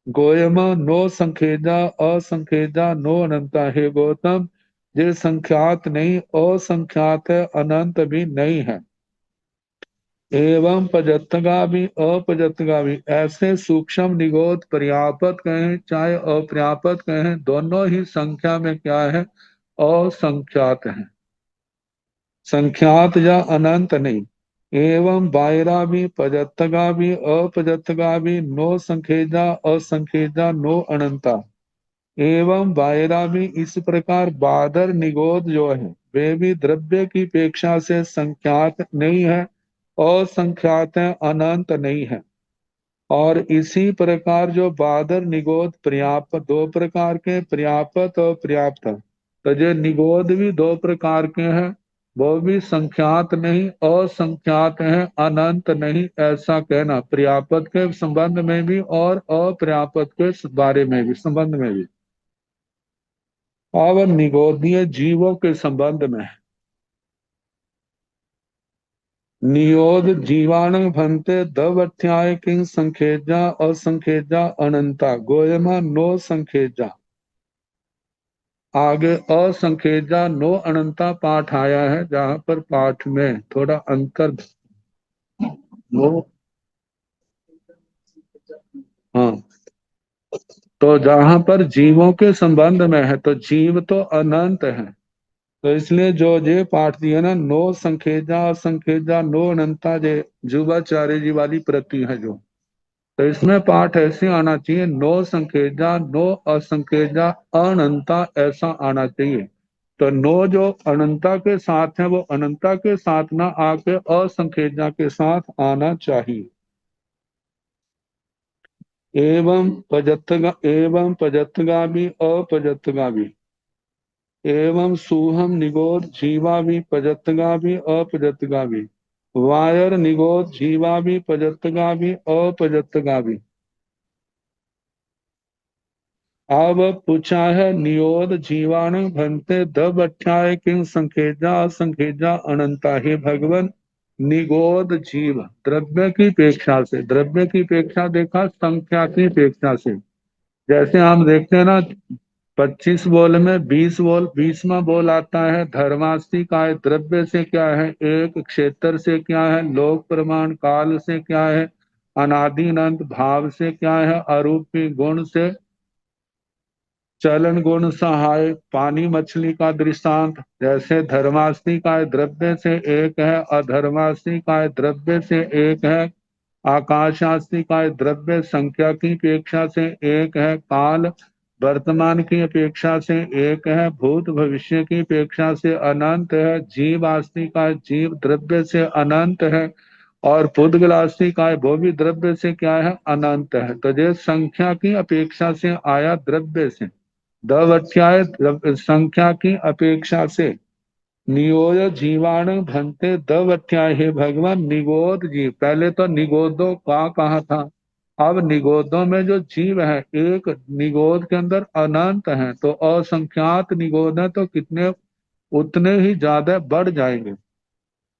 [SPEAKER 3] गोयमा नो संखेजा असंखेजा नो अनंता। हे गौतम, ये संख्यात नहीं, असंख्यात है, अनंत भी नहीं है। एवं पजतगा भी अपजतगा भी। ऐसे सूक्ष्म निगोद पर्याप्त कहें चाहे अपर्याप्त कहें, दोनों ही संख्या में क्या है, असंख्यात है, संख्यात या अनंत नहीं। एवं बायरा भी पजतगा भी अपजतगा भी नो संखेजा असंखेजा नो अनंता। एवं बायरा भी इस प्रकार बादर निगोद जो है वे भी द्रव्य की अपेक्षा से संख्यात नहीं है, असंख्यात है, अनंत नहीं है। और इसी प्रकार जो बादर निगोद पर्याप्त, दो प्रकार के पर्याप्त और पर्याप्त, तो जो निगोद भी दो प्रकार के हैं, वो भी संख्यात नहीं, असंख्यात है, अनंत नहीं, ऐसा कहना पर्याप्त के संबंध में भी और अपर्याप्त के बारे में भी, संबंध में भी। अब निगोदीय जीवों के संबंध में। नियोद जीवाणु भंते दवठ्याय किंग संखेजा असंखेजा अनंता। गोयमा नो संखेजा। आगे असंखेजा नो अनंता पाठ आया है, जहां पर पाठ में थोड़ा अंतर। नो, हाँ, तो जहां पर जीवों के संबंध में है तो जीव तो अनंत है, तो इसलिए जो ये पाठ दिया ना, नो संखेजा असंखेजा नो अनंता, जे जुबाचार्य जी वाली प्रति है जो, तो इसमें पाठ ऐसे आना चाहिए, नो संखेजा नो असंखेजा अनंता, ऐसा आना चाहिए। तो नो जो अनंता के साथ है वो अनंता के साथ ना आके असंखेजा के साथ आना चाहिए। एवं पजतगामी अपजतगामी। एवं सूहम निगोद जीवा भी पजतगा भी अपजतगा भी। वायर निगोद जीवा भी पजतगा भी अपजतगा भी। अब पूछा है नियोद जीवाणु भंते दब अठाए किंग संखेजा असंखेजा अनंता। हे भगवान, निगोद जीव द्रव्य की अपेक्षा से, द्रव्य की अपेक्षा देखा संख्या की अपेक्षा से, जैसे हम देखते हैं ना 25 बोल में 20 बोल, 20वां बोल आता है धर्मास्ति का है, द्रव्य से क्या है एक, क्षेत्र से क्या है लोक प्रमाण, काल से क्या है अनादि अनंत, भाव से क्या है अरूपी, गुण से चलन गुण सहाय, पानी मछली का दृष्टांत। जैसे धर्मास्ति का द्रव्य से एक है, अधर्मास्ति का द्रव्य से एक है, आकाशास्ति का द्रव्य संख्या की अपेक्षा से एक है, काल वर्तमान की अपेक्षा से एक है, भूत भविष्य की अपेक्षा से अनंत है, जीव आस्ति का जीव द्रव्य से अनंत है, और पुद्गलास्ति का वो भी द्रव्य से क्या है अनंत है। तो ये संख्या की अपेक्षा से आया, द्रव्य से दवध्याय संख्या की अपेक्षा से। नियोय जीवाणु भंते दवध्याय। हे भगवान, निगोद जीव, पहले तो निगोदों का कहा था, अब निगोदों में जो जीव है एक निगोद के अंदर अनंत है, तो असंख्यात निगोद है, तो कितने उतने ही ज्यादा बढ़ जाएंगे।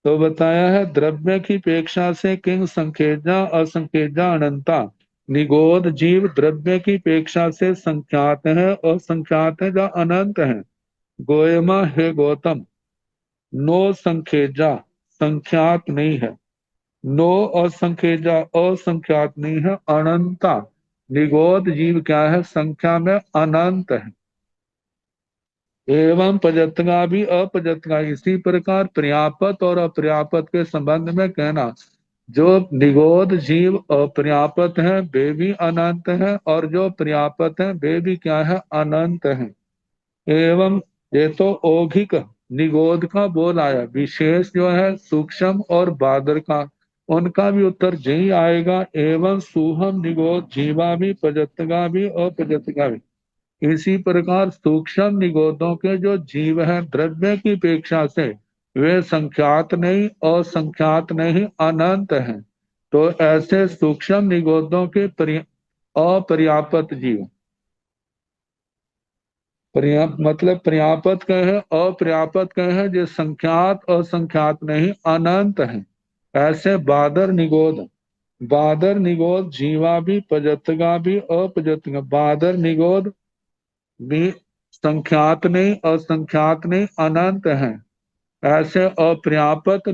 [SPEAKER 3] तो बताया है द्रव्य की अपेक्षा से किंग संखेजा असंखेजा अनंता। निगोद जीव द्रव्य की अपेक्षा से संख्यात है और संख्यात है या अनंत है। गोयमा, हे गौतम, नो संखेजा संख्यात नहीं है, नो असंखेजा असंख्यात नहीं है, अनंता निगोद जीव क्या है संख्या में अनंत है। एवं पजत्गा भी अपजत्गा, इसी प्रकार पर्यापत और अपर्यापत के संबंध में कहना, जो निगोद जीव अपर्यापत है वे भी अनंत है, और जो पर्यापत है वे भी क्या है, अनंत है। एवं ये तो औघिक निगोद का बोल आया, विशेष जो है सूक्ष्म और बादर का, उनका भी उत्तर यही आएगा। एवं सुहम निगोद जीवा भी पजत्गा भी अपजत्गा भी, इसी प्रकार सूक्ष्म निगोदों के जो जीव हैं द्रव्य की अपेक्षा से वे संख्यात नहीं, असंख्यात नहीं, अनंत हैं। तो ऐसे सूक्ष्म निगोदों के अपर्याप्त जीव, मतलब पर्याप्त कहे अपर्याप्त कहे, जो संख्यात असंख्यात नहीं, अनंत है। ऐसे बादर निगोद जीवा भी पजतगा भी अपजतगा, बादर निगोद भी संख्यात नहीं, असंख्यात नहीं, अनंत है। ऐसे अपर्याप्त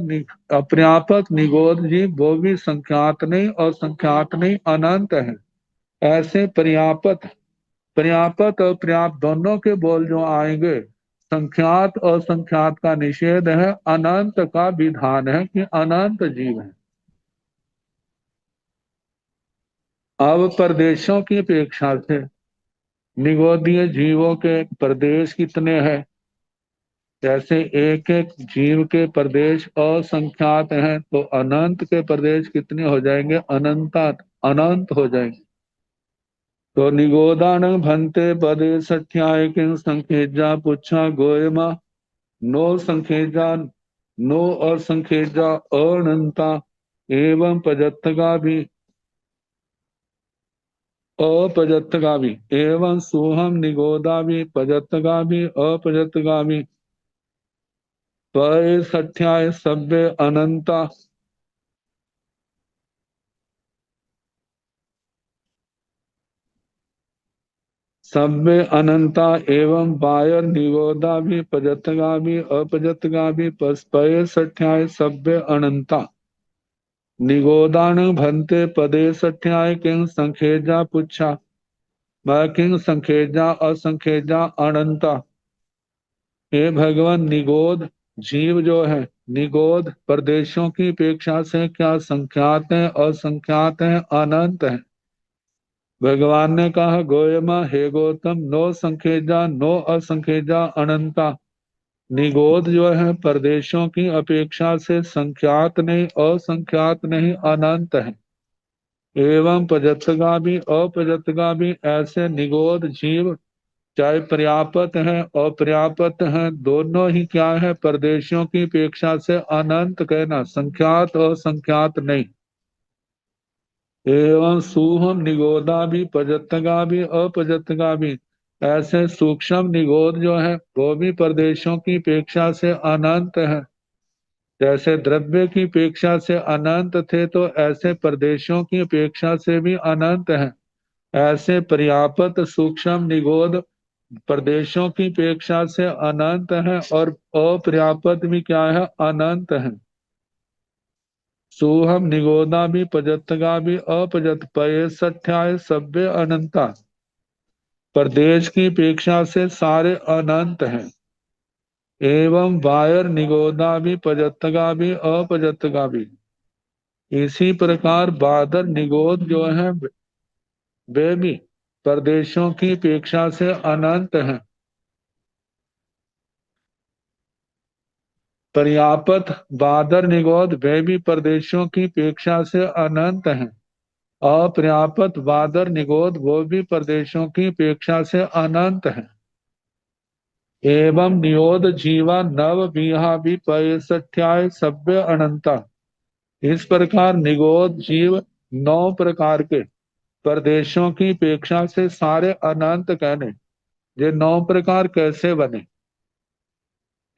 [SPEAKER 3] निगोद जीव वो भी संख्यात नहीं, असंख्यात नहीं, अनंत है। ऐसे पर्याप्त और पर्याप्त दोनों के बोल जो आएंगे, संख्यात और संख्यात का निषेध है, अनंत का विधान है कि अनंत जीव है। अब प्रदेशों की अपेक्षा से निगोदीय जीवों के प्रदेश कितने हैं? जैसे एक एक जीव के प्रदेश असंख्यात हैं, तो अनंत के प्रदेश कितने हो जाएंगे? अनंत हो जाएंगे। तो निगोदान भंते पदे सठ्याय किं संखेजा पुच्छा गोयमा, नो संखेजा नो और संखेजा अनंता, एवं पजत्तगा भी अपजत्तगा भी, एवं सोहम निगोदा भी पजत्तगा भी अपजत्तगा भी, त्वय सठ्याय सभ्य अनंता, सभ्य अनंता, एवं बायर निगोदा भी पजत्तगा भी अपजत्तगा भी, पय सठ्याय सभ्य अनंता। निगोदान भंते पदे सठ्याय किं संखेजा पुच्छा, मैं किं संखेजा असंखेजा अनंता। हे भगवान, निगोद जीव जो है, निगोद प्रदेशों की अपेक्षा से क्या संख्यात है, असंख्यात है, अनंत है। भगवान ने कहा, गोयमा हे गौतम, नो संखेजा नो असंखेजा अनंता, निगोद जो है प्रदेशों की अपेक्षा से संख्यात नहीं, असंख्यात नहीं, अनंत है। एवं पजत्तगा भी अपजत्तगा भी, ऐसे निगोद जीव चाहे पर्याप्त है अपर्याप्त है, दोनों ही क्या है, प्रदेशों की अपेक्षा से अनंत कहना, संख्यात और संख्यात नहीं। एवं सूहम निगोदा भी पजत्तगा भी अपजत्तगा भी, ऐसे सूक्ष्म निगोद जो है वो भी प्रदेशों की अपेक्षा से अनंत है। जैसे द्रव्य की अपेक्षा से अनंत थे, तो ऐसे प्रदेशों की अपेक्षा से भी अनंत है। ऐसे पर्याप्त सूक्ष्म निगोद प्रदेशों की अपेक्षा से अनंत है, और अपर्याप्त भी क्या है, अनंत है। सोहम निगोदा भी पजत्तगा भी अपजत, पय सठ्याय सभ्य अनंता, प्रदेश की अपेक्षा से सारे अनंत हैं। एवं बायर निगोदा भी पजत्तगा भी अपजत्तगा भी, इसी प्रकार बादर निगोद जो है वे भी प्रदेशों की अपेक्षा से अनंत हैं। पर्याप्त बादर निगोद वे भी प्रदेशों की अपेक्षा से अनंत हैं। अपर्याप्त बादर निगोद वो भी प्रदेशों की अपेक्षा से अनंत हैं। एवं नियोद जीवा नव विहा भी पैसठ्याय सभ्य अनंता, इस प्रकार निगोद जीव 9 प्रकार के प्रदेशों की अपेक्षा से सारे अनंत कहने। ये 9 प्रकार कैसे बने?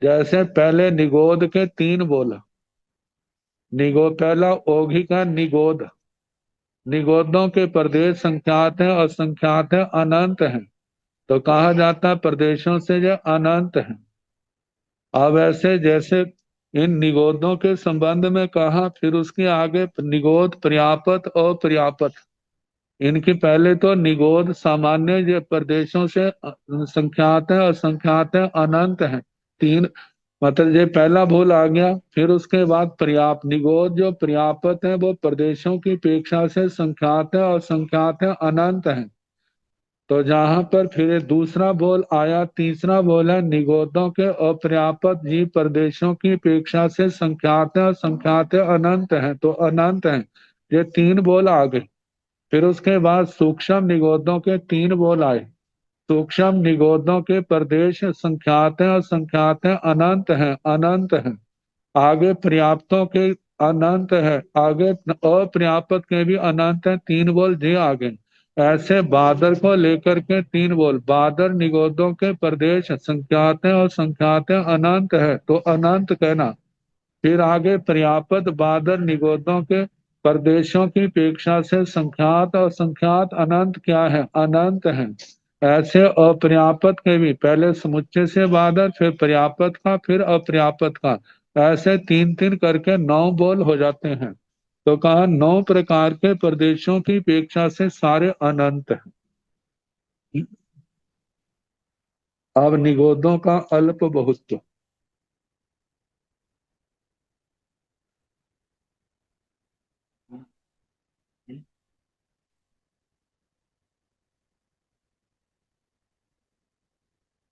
[SPEAKER 3] जैसे पहले निगोद के 3 बोला। पहला औघिका निगोद, निगोदों के प्रदेश संख्यात है, असंख्यात है, अनंत है, तो कहा जाता है प्रदेशों से जो अनंत है। अब ऐसे जैसे इन निगोदों के संबंध में कहा, फिर उसके आगे निगोद पर्याप्त और पर्याप्त, इनकी पहले तो निगोद सामान्य ये प्रदेशों से संख्यात है, असंख्यात है, अनंत है। तीन, मतलब ये पहला भूल आ गया। फिर उसके बाद पर्याप्त, निगोद जो पर्याप्त है वो प्रदेशों की अपेक्षा से संख्यात है, असंख्यात है, अनंत है। तो जहां पर फिर ये दूसरा बोल आया, तीसरा बोल है निगोदों के अपर्याप्त जीव प्रदेशों की अपेक्षा से संख्यात है, असंख्यात है, अनंत है, तो अनंत है। ये तीन बोल आ गए। फिर उसके बाद सूक्ष्म निगोदों के तीन बोल आए। सूक्ष्म निगोदों के प्रदेश संख्यात हैं, असंख्यात हैं, अनंत हैं, अनंत हैं। आगे पर्याप्तों के अनंत है, आगे अपर्याप्त के भी अनंत है, तीन बोल जे आगे। ऐसे बादर को लेकर के तीन बोल, बादर निगोदों के प्रदेश संख्यात है और संख्यात है, अनंत है, तो अनंत कहना। फिर आगे पर्याप्त बादर निगोदों के प्रदेशों की अपेक्षा से संख्यात और संख्यात अनंत क्या है, अनंत है। ऐसे अपर्याप्त के भी, पहले समुच्चय से बादर, फिर पर्याप्त का, फिर अपर्याप्त का, ऐसे तीन तीन करके नौ बोल हो जाते हैं। तो कहा नौ प्रकार के प्रदेशों की अपेक्षा से सारे अनंत हैं। अब निगोदों का अल्प बहुत्व।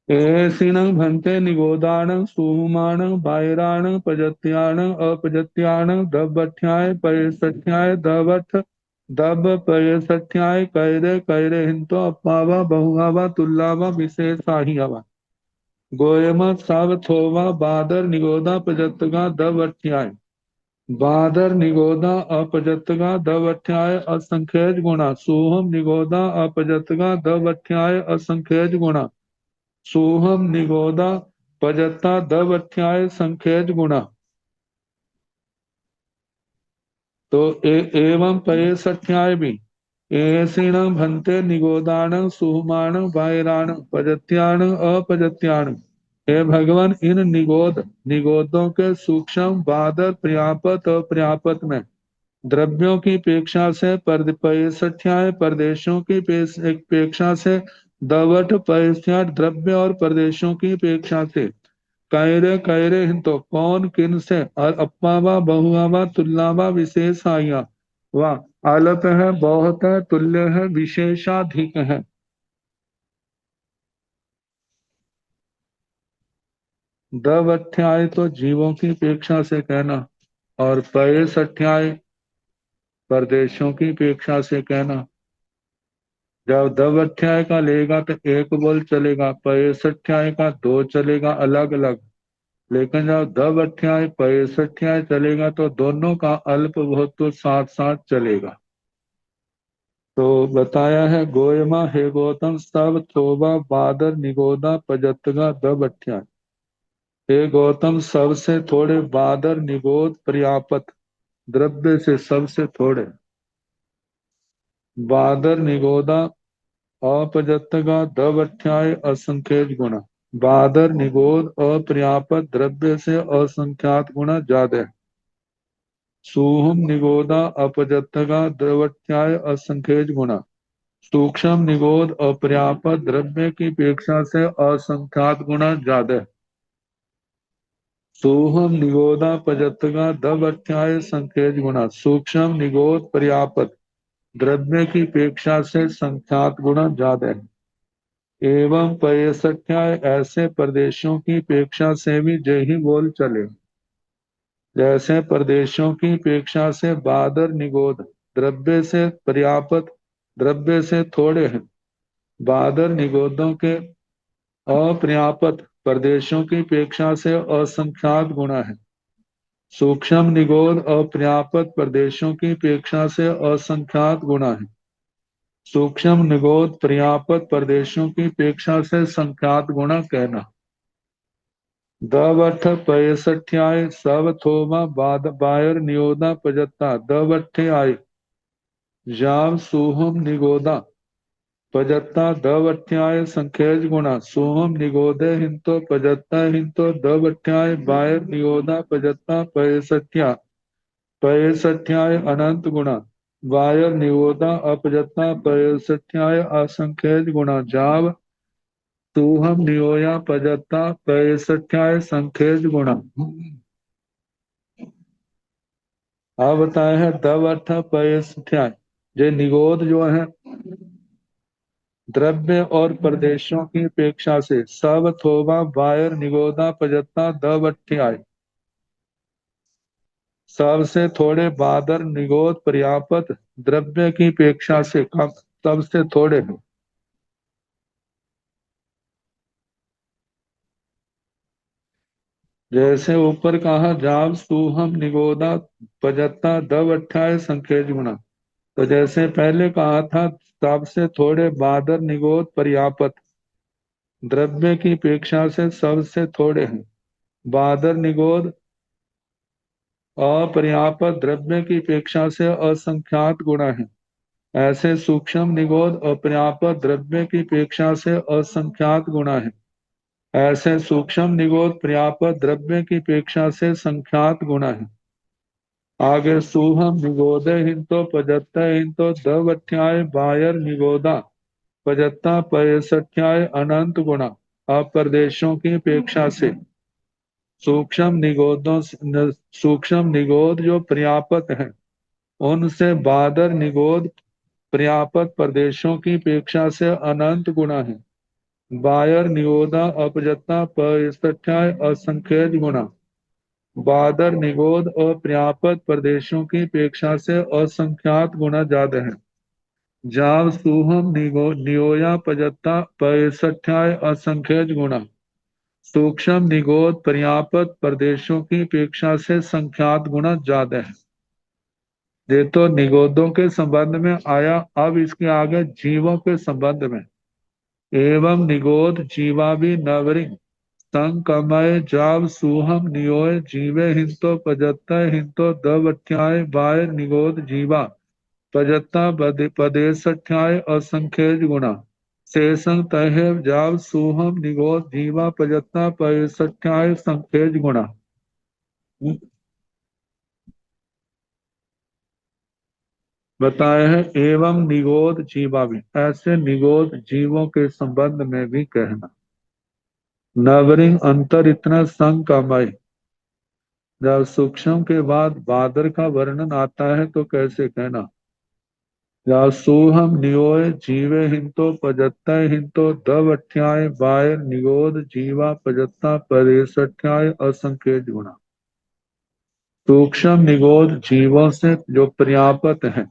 [SPEAKER 3] एसिणं भन्ते निगोदानं सुहुमानं बाहिराणं पजत्याणं अपजत्याणं दब्बठ्याय पयसठ्याय दवठ दब पयसठ्याय कैरे कैरे हिंतो अप्पावा बहुआवा तुल्लावा विशेषाहियावा गोयम साव थोवा बादर निगोदा पजत्तगा दवठ्याय बादर निगोदा अपजत्तगा दवठ्याय असंख्यज गुणा सोहम निगोदा अपजत्तगा दवठ्याय असंख्यज गुणा सोहम निगोदा पजत्ता दवठ्याय संख्यज गुणा। तो एवं पयसठ्याय भी एसीण भन्ते निगोदान सुहमाण बायराण पजत्याण अपजत्याण। हे भगवान, इन निगोदों के सूक्ष्म बादर पर्याप्त अपर्याप्त में द्रव्यों की अपेक्षा से पैसठ्याय प्रदेशों की अपेक्षा से दवट पैसठ द्रव्य और प्रदेशों की अपेक्षा से कैरे कैरे हिंतो कौन किन से और अप्पावा बहुआवा तुल्लावा विशेष आया वाह आलप है, बहुत है, तुल्य है, विशेषाधिक है। दवठ्याय तो जीवों की अपेक्षा से कहना, और पैसठ्याय प्रदेशों की अपेक्षा से कहना। जब दवठ्याय का लेगा तो एक बोल चलेगा, पैसठ्याय का दो चलेगा अलग अलग। लेकिन जब दवठ्याय पैसठ्याय चलेगा तो दोनों का अल्प बहुत तो साथ साथ चलेगा। तो बताया है गोयमा हे गौतम सब थोबा बादर निगोदा पजतगा दवठ्याय। हे गौतम, सबसे थोड़े बादर निगोद पर्याप्त द्रव्य से सबसे थोड़े बादर निगोदा अपजत्तगा दवठ्याय असंख्यज गुणा। बादर निगोद अपर्याप्त द्रव्य से असंख्यात गुणा ज्यादा है। सूहम निगोदा अपजत्तगा द्रवत्याय असंख्यज गुणा। सूक्ष्म निगोद अपर्याप्त द्रव्य की अपेक्षा से असंख्यात गुणा ज्यादा है। सूहम निगोदा पजत्तगा दवत्याय संख्यज गुणा। सूक्ष्म निगोद पर्याप्त द्रव्य की अपेक्षा से संख्यात गुणा ज्यादा है। एवं पैसठ्याय ऐसे प्रदेशों की अपेक्षा से भी यही बोल चले। जैसे प्रदेशों की अपेक्षा से बादर निगोद द्रव्य से पर्याप्त द्रव्य से थोड़े हैं। बादर निगोदों के अपर्याप्त प्रदेशों की अपेक्षा से असंख्यात गुणा है। सूक्ष्म निगोद अपर्याप्त प्रदेशों की अपेक्षा से असंख्यात गुणा है। सूक्ष्म निगोद पर्याप्त प्रदेशों की अपेक्षा से संख्यात गुणा कहना। दवठ पैसठ्याय सब थोमा बाद बायर नियोदा पजत्ता दवठे आय जाव सोहम निगोदा पजत्ता दवठ्याय संख्यज गुणा। सोहम निगोदे हिंतो पजत्ता हिंतो दवठ्याय बायर नियोदा पजत्ता पैसठ्या पैसठ्याय अनंत गुणा। वायर निगोदा अपजता पयसठ्याय असंख्य गुणा जाव तूहम नियोया पजता पैसठ्याय संखेज गुणा। अब बताए हैं दव अर्थ पैसठ्याय। ये निगोद जो है द्रव्य और प्रदेशों की अपेक्षा से सब थोबा वायर निगोदा पजता दवठ्याय सबसे थोड़े बादर निगोद पर्याप्त द्रव्य की अपेक्षा से कम सबसे थोड़े हैं। जैसे ऊपर कहा जाव सूहम निगोदा पजत्ता दव अट्ठाईस संखेज गुणा। तो जैसे पहले कहा था सबसे थोड़े बादर निगोद पर्याप्त द्रव्य की अपेक्षा से सबसे थोड़े हैं। बादर निगोद अपर्याप्त द्रव्य की अपेक्षा से असंख्यात गुणा है। ऐसे सूक्ष्म निगोद अपर्याप्त द्रव्य की अपेक्षा से असंख्यात गुणा है। ऐसे सूक्ष्म निगोद पर्याप्त द्रव्य की अपेक्षा से संख्यात गुणा है। आगे सूहम निगोदे हिंतो पजत्ता हिंतो दवठ्याय वायर निगोदा पजत्ता पैसठ्याय अनंत गुणा। अप्रदेशों की अपेक्षा से सूक्ष्म निगोदों सूक्ष्म निगोद जो पर्याप्त है उनसे बादर निगोद पर्याप्त प्रदेशों की अपेक्षा से अनंत गुणा है। वायर निगोदा अपजत्ता पैसठ्याय असंख्यज गुणा। बादर निगोद और पर्याप्त प्रदेशों की अपेक्षा से असंख्यात गुना ज्यादा है। जाव सूहम नियोया पजत्ता पैसठ्याय असंख्यज गुणा। सूक्ष्म निगोद पर्याप्त प्रदेशों की अपेक्षा से संख्यात गुना ज्यादा है। ये तो निगोदों के संबंध में आया। अब इसके आगे जीवों के संबंध में एवं निगोद जीवा भी नवरिंग संकमय जाव सूहम नियोय जीवे हिंतो पजत्ता हिंतो दवठ्याय वाय निगोद जीवा पजत्ता पदेसठ्याय असंख्यज गुणा। शेषं तहे जाव सूहम निगोद जीवा पजत्ता पैसठ्याय संख्यज गुणा। बताए हैं एवं निगोद जीवा भी ऐसे निगोद जीवों के संबंध में भी कहना। नवरिंग अंतर इतना संकमय। जब सूक्ष्म के बाद बादर का वर्णन आता है तो कैसे कहना। या सोहम नियोय जीवे हिंतो पजत्ता हिंतो दवठ्याय वाय निगोद जीवा पजत्ता परेसठ्याय असंख्य गुणा। सूक्ष्म निगोद जीवों से जो पर्याप्त है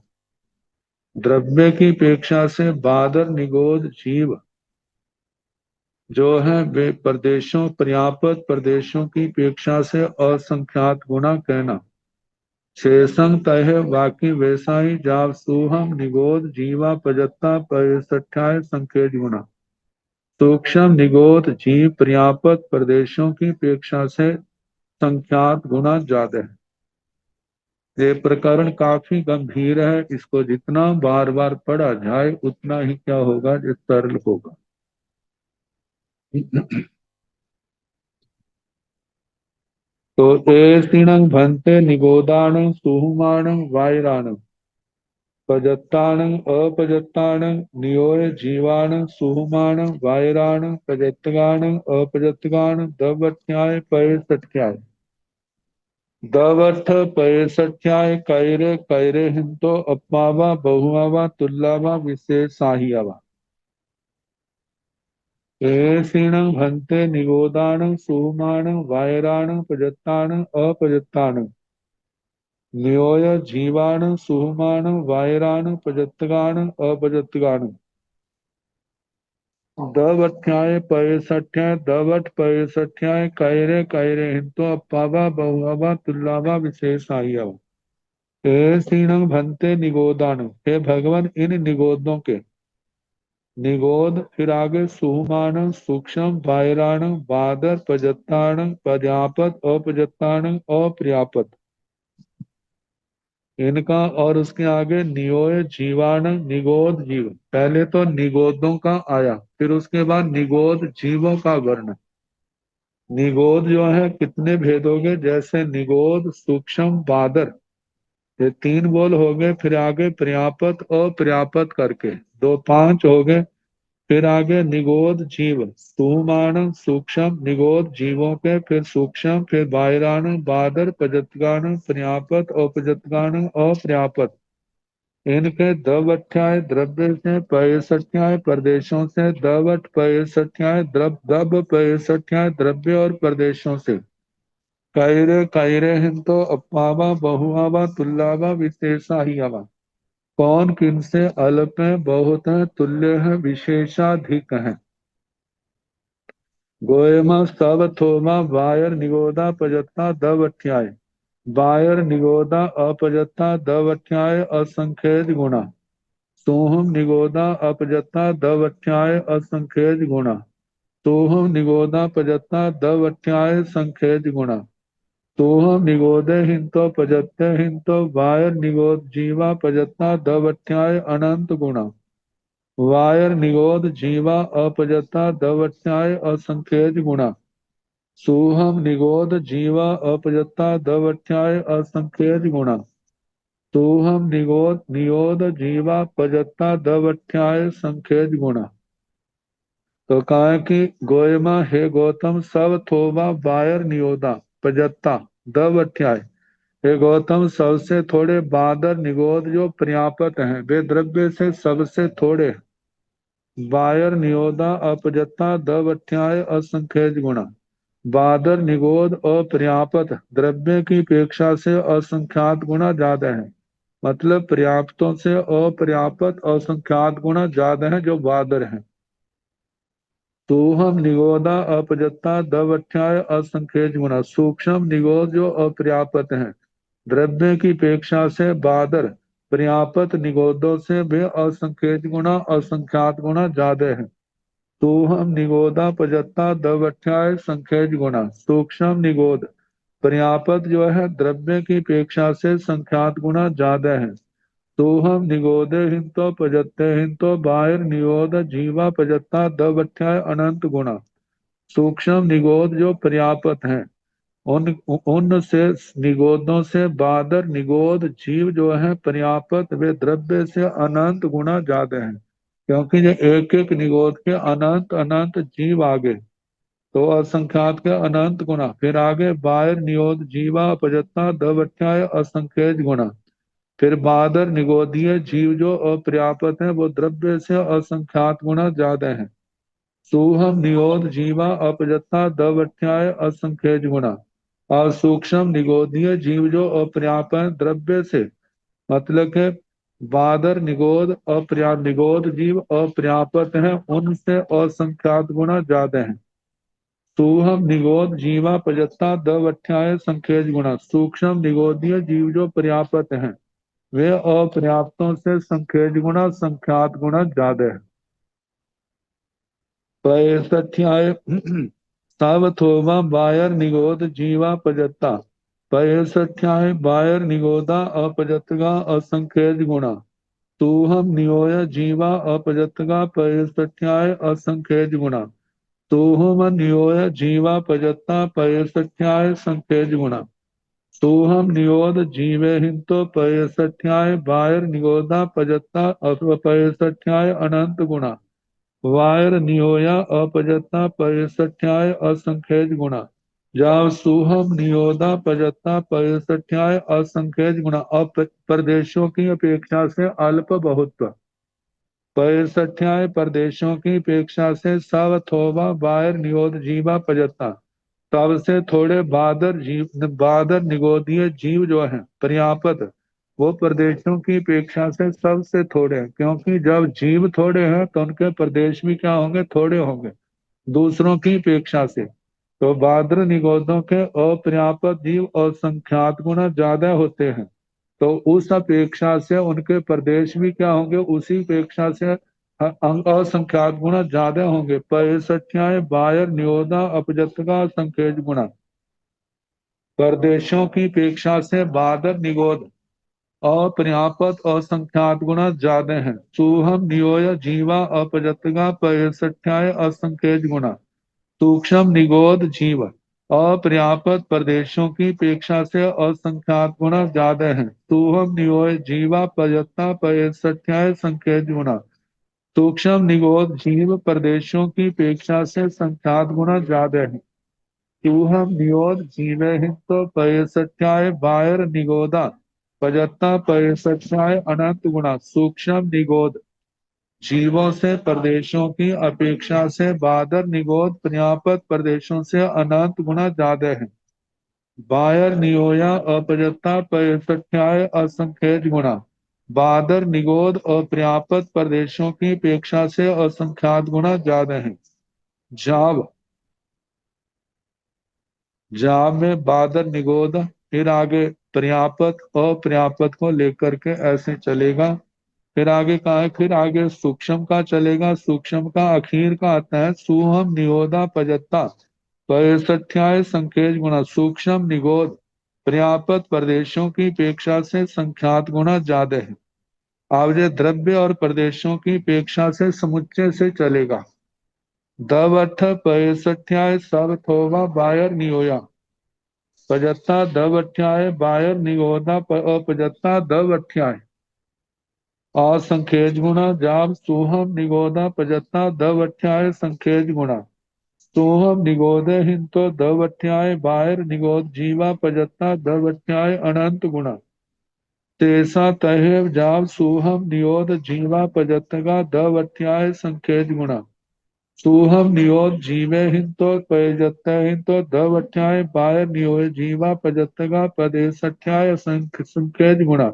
[SPEAKER 3] द्रव्य की अपेक्षा से बादर निगोद जीव जो है वे प्रदेशों पर्याप्त प्रदेशों की अपेक्षा से असंख्यात गुना कहना। शेषं तय बाकी वैसा ही जाव सूहम निगोद जीवा पजत्ता पैसठ्याय संख्यज गुणा। सूक्ष्म निगोद जीव पर्याप्त प्रदेशों की अपेक्षा से संख्यात गुना ज्यादा है। ये प्रकरण काफी गंभीर है। इसको जितना बार बार पढ़ा जाए उतना ही क्या होगा, जो सरल होगा। तो एसिणं भन्ते निगोदानं सुहुमानं वायरानं पजत्तानं अपजत्तानं नियोय जीवानं सुहुमानं वायरानं पजत्तगानं अपजत्तगानं दवठ्याय पैसठ्याय। दवर्थ पैसठ्याय कैरे कैरे हिंतो अप्पावा बहुआवा तुल्लावा विशेषाहियावा। एसिणं भन्ते निगोदानं सुहुमानं वायरानं पजत्तानं अपजत्तानं नियोय जीवान सुहुमान वायरान पजत्तगान अपजत्तगान। दवठ्याय पैसठ्याय दवठ पैसठ्याय कैरे कैरे हिंतो अप्पावा बहुआवा तुल्लावा विशेषाहियावा। हे सीणं भन्ते निगोदान हे भगवान इन निगोदों के निगोद फिर आगे सुहुमान सूक्ष्म वायराण बादर पजत्ताण पर्यापत अपजत्ताण अपर्यापत इनका और उसके आगे नियोय जीवाण निगोद जीव। पहले तो निगोदों का आया फिर उसके बाद निगोद जीवों का वर्ण। निगोद जो है कितने भेद हो गए, जैसे निगोद सूक्ष्म बादर ये 3 बोल हो गए, फिर आगे पर्यापत अपर्यापत करके 2 5 हो गए, फिर आगे निगोद जीव, स्थूमाण सूक्ष्म निगोद जीवों के, फिर सूक्ष्म, फिर बाहिराण बादर पजतगान पर्यापत अपजतगान अपर्यापत, इनके दवठ्याय द्रव्य से पैसठ्याय प्रदेशों से, दवट पैसठ्याय दब पैसठ्याय द्रव्य और प्रदेशों से, कैरे कैरे हिंतो अपावा बहुआवा तुल्लावा विशेषा ही आवा, कौन किनसे अल्प है बहुत है तुल्य है विशेषाधिक है। गोयमा स्तव थोमा वायर निगोदा पजत्ता दवठ्याय, वायर निगोदा अपजत्ता दवठ्याय असंख्येज गुणा, सोहम निगोदा अपजत्ता दवठ्याय असंख्येज गुणा, सोहम निगोदा पजत्ता दवठ्याय संख्येज गुणा, सोहम निगोदे हिंतो पजत्ते हिंतो वायर निगोद जीवा पजत्ता दवठ्याय अनंत गुणा, वायर निगोद जीवा अपजता दवट्याय असंख्येज गुणा, सोहम निगोद जीवा अपजता दवट्याय असंख्येज गुणा, सोहम निगोद नियोद जीवा पजता दवट्याय संख्येज गुणा। तो कहा कि गोयमा हे गौतम सब थोबा वायर नियोदा पजत्ता दवट्याय, हे गौतम सबसे थोड़े बादर निगोद जो पर्यापत हैं वे द्रव्य से सबसे थोड़े, वायर नियोदा अपजत्ता दवठ्याय असंख्येज गुणा, बादर निगोद अपर्याप्त द्रव्य की अपेक्षा से असंख्यात गुना ज्यादा है, मतलब पर्याप्तों से अपर्याप्त असंख्यात गुना ज्यादा है जो बादर है। सोहम निगोदा अपजत्ता दवठ्याय असंख्येज गुना, सूक्ष्म निगोद जो अपर्याप्त है द्रव्य की अपेक्षा से बादर पर्याप्त निगोदों से वे असंख्येज गुना असंख्यात गुना ज्यादा है। सोहम निगोदा पजत्ता दवठ्याय संख्येज गुना, सूक्ष्म निगोद पर्याप्त जो है द्रव्य की अपेक्षा से संख्यात गुना ज्यादा है। सोहम निगोदे हिंतो पजत्ते हिंतो बाहिर निगोद जीवा पजत्ता दवठ्याय अनंत गुणा, सूक्ष्म निगोद जो पर्याप्त है उन से निगोदों से बादर निगोद जीव जो है पर्याप्त वे द्रव्य से अनंत गुना ज्यादा है, क्योंकि जो एक एक निगोद के अनंत अनंत जीव आगे, तो असंख्यात के अनंत गुना, फिर आगे बाहिर नियोद जीवा पजत्ता दवट्याय असंख्येज गुना, फिर बादर निगोदीय जीव जो अपर्याप्त है वो द्रव्य से असंख्यात गुना ज्यादा है। सूहम नियोद जीवा अपजत्ता दवट्याय असंख्येज गुना, और सूक्ष्म निगोदीय जीव जो अपर्याप्त है द्रव्य से, मतलब के बादर निगोद निगोद जीव अपर्याप्त है उनसे असंख्यात गुना ज्यादा है। सूहम निगोद जीवा पजत्ता दवट्याय संख्येज गुणा, सूक्ष्म निगोदीय जीव जो पर्याप्त हैं वे अपर्याप्तों से संख्येज गुणा संख्यात गुणा ज्यादा है। पैसठ्याय सावथोमा बायर निगोद जीवा पजत्ता, पैसठ्याय बायर निगोदा अपजतगा असंख्येज गुणा, तूहम नियोय जीवा अपजतगा पैसठ्याय असंख्येज गुणा, तूहम नियोय जीवा पजत्ता पैसठ्याय संख्येज गुणा, तूहम नियोद जीवे हिंतो पैसठ्याय बायर निगोदा पजत्ता पैसठ्याय अनंत गुणा, वायर नियोया अपजत्ता पैसठ्याय असंख्येज गुणा, जाव सुहम नियोदा पजत्ता पैसठ्याय असंख्येज गुणा, प्रदेशों की अपेक्षा से अल्प बहुत्व, पैसठ्याय प्रदेशों की अपेक्षा से सवथोबा बायर नियोद जीवा पजत्ता, तब से थोड़े बादर निगोदीय जीव जो हैं पर्याप्त वो प्रदेशों की अपेक्षा से सबसे थोड़े हैं, क्योंकि जब जीव थोड़े हैं तो उनके प्रदेश भी क्या होंगे, थोड़े होंगे दूसरों की अपेक्षा से। तो बादर निगोदों के अपर्याप्त जीव असंख्यात गुना ज्यादा होते हैं, तो उस अपेक्षा से उनके प्रदेश भी क्या होंगे, उसी अपेक्षा से असंख्यात गुना ज्यादा होंगे। पैसठ्याय बायर नियोदा अपजतका संख्येज गुणा, प्रदेशों की अपेक्षा से बादर निगोद अपर्याप्त असंख्यात गुना ज्यादा है। सूहम नियोय जीवा अपजतगा पैसठ्याय असंख्येज गुणा, सूक्ष्म निगोद जीव अपर्याप्त प्रदेशों की अपेक्षा से असंख्यात गुना ज्यादा है। तूहम नियोय जीवा पयत्ता पयसठ्याय संख्यक गुना। सूक्ष्म निगोद जीव प्रदेशों की अपेक्षा से संख्यात गुना ज्यादा है। तूहम नियोद जीवे हिंतो पयसठ्याय बायर निगोदा पयत्ता पयसठ्याय अनंत गुना। सूक्ष्म निगोद जीवों से प्रदेशों की अपेक्षा से बादर निगोद पर्याप्त प्रदेशों से अनंत गुना ज्यादा है। बायर नियोया अपजता पैसठ्याय असंख्यज गुना। बादर निगोद अपर्याप्त प्रदेशों की अपेक्षा से असंख्यात गुना ज्यादा है। जाव जाव में बादर निगोद, फिर आगे पर्याप्त अपर्याप्त को लेकर के ऐसे चलेगा। फिर आगे का है, फिर आगे सूक्ष्म का चलेगा। सूक्ष्म का आखिर का आता है सुहम निगोदा पजत्ता पैसठ्याय संकेत गुना। सूक्ष्म निगोद पर्याप्त प्रदेशों की अपेक्षा से संख्यात गुना ज्यादा है। आवजे द्रव्य और प्रदेशों की अपेक्षा से समुच्चय से चलेगा। दवठ पैसठ्याय सब थोवा बायर नियोया पजत्ता दवठ्याय बायर निगोदा अपजत्ता दवठ्याय असंखेज गुणा। जाब सोहम निगोदा पजत्ता दवठ्याय संखेज गुणा। सोहम निगोदे हिंतो दवठ्याय बायर निगोद जीवा पजत्ता दवठ्याय अनंत गुणा। तेसा तहेव जाब सोहम नियोद जीवा पजत्तगा दवठ्याय संखेज गुणा। सोहम नियोद जीवे हिंतो पयजत्त हिंतो दवठ्याय बायर नियोद जीवा पजत्तगा पदेसठ्याय संखेज गुणा।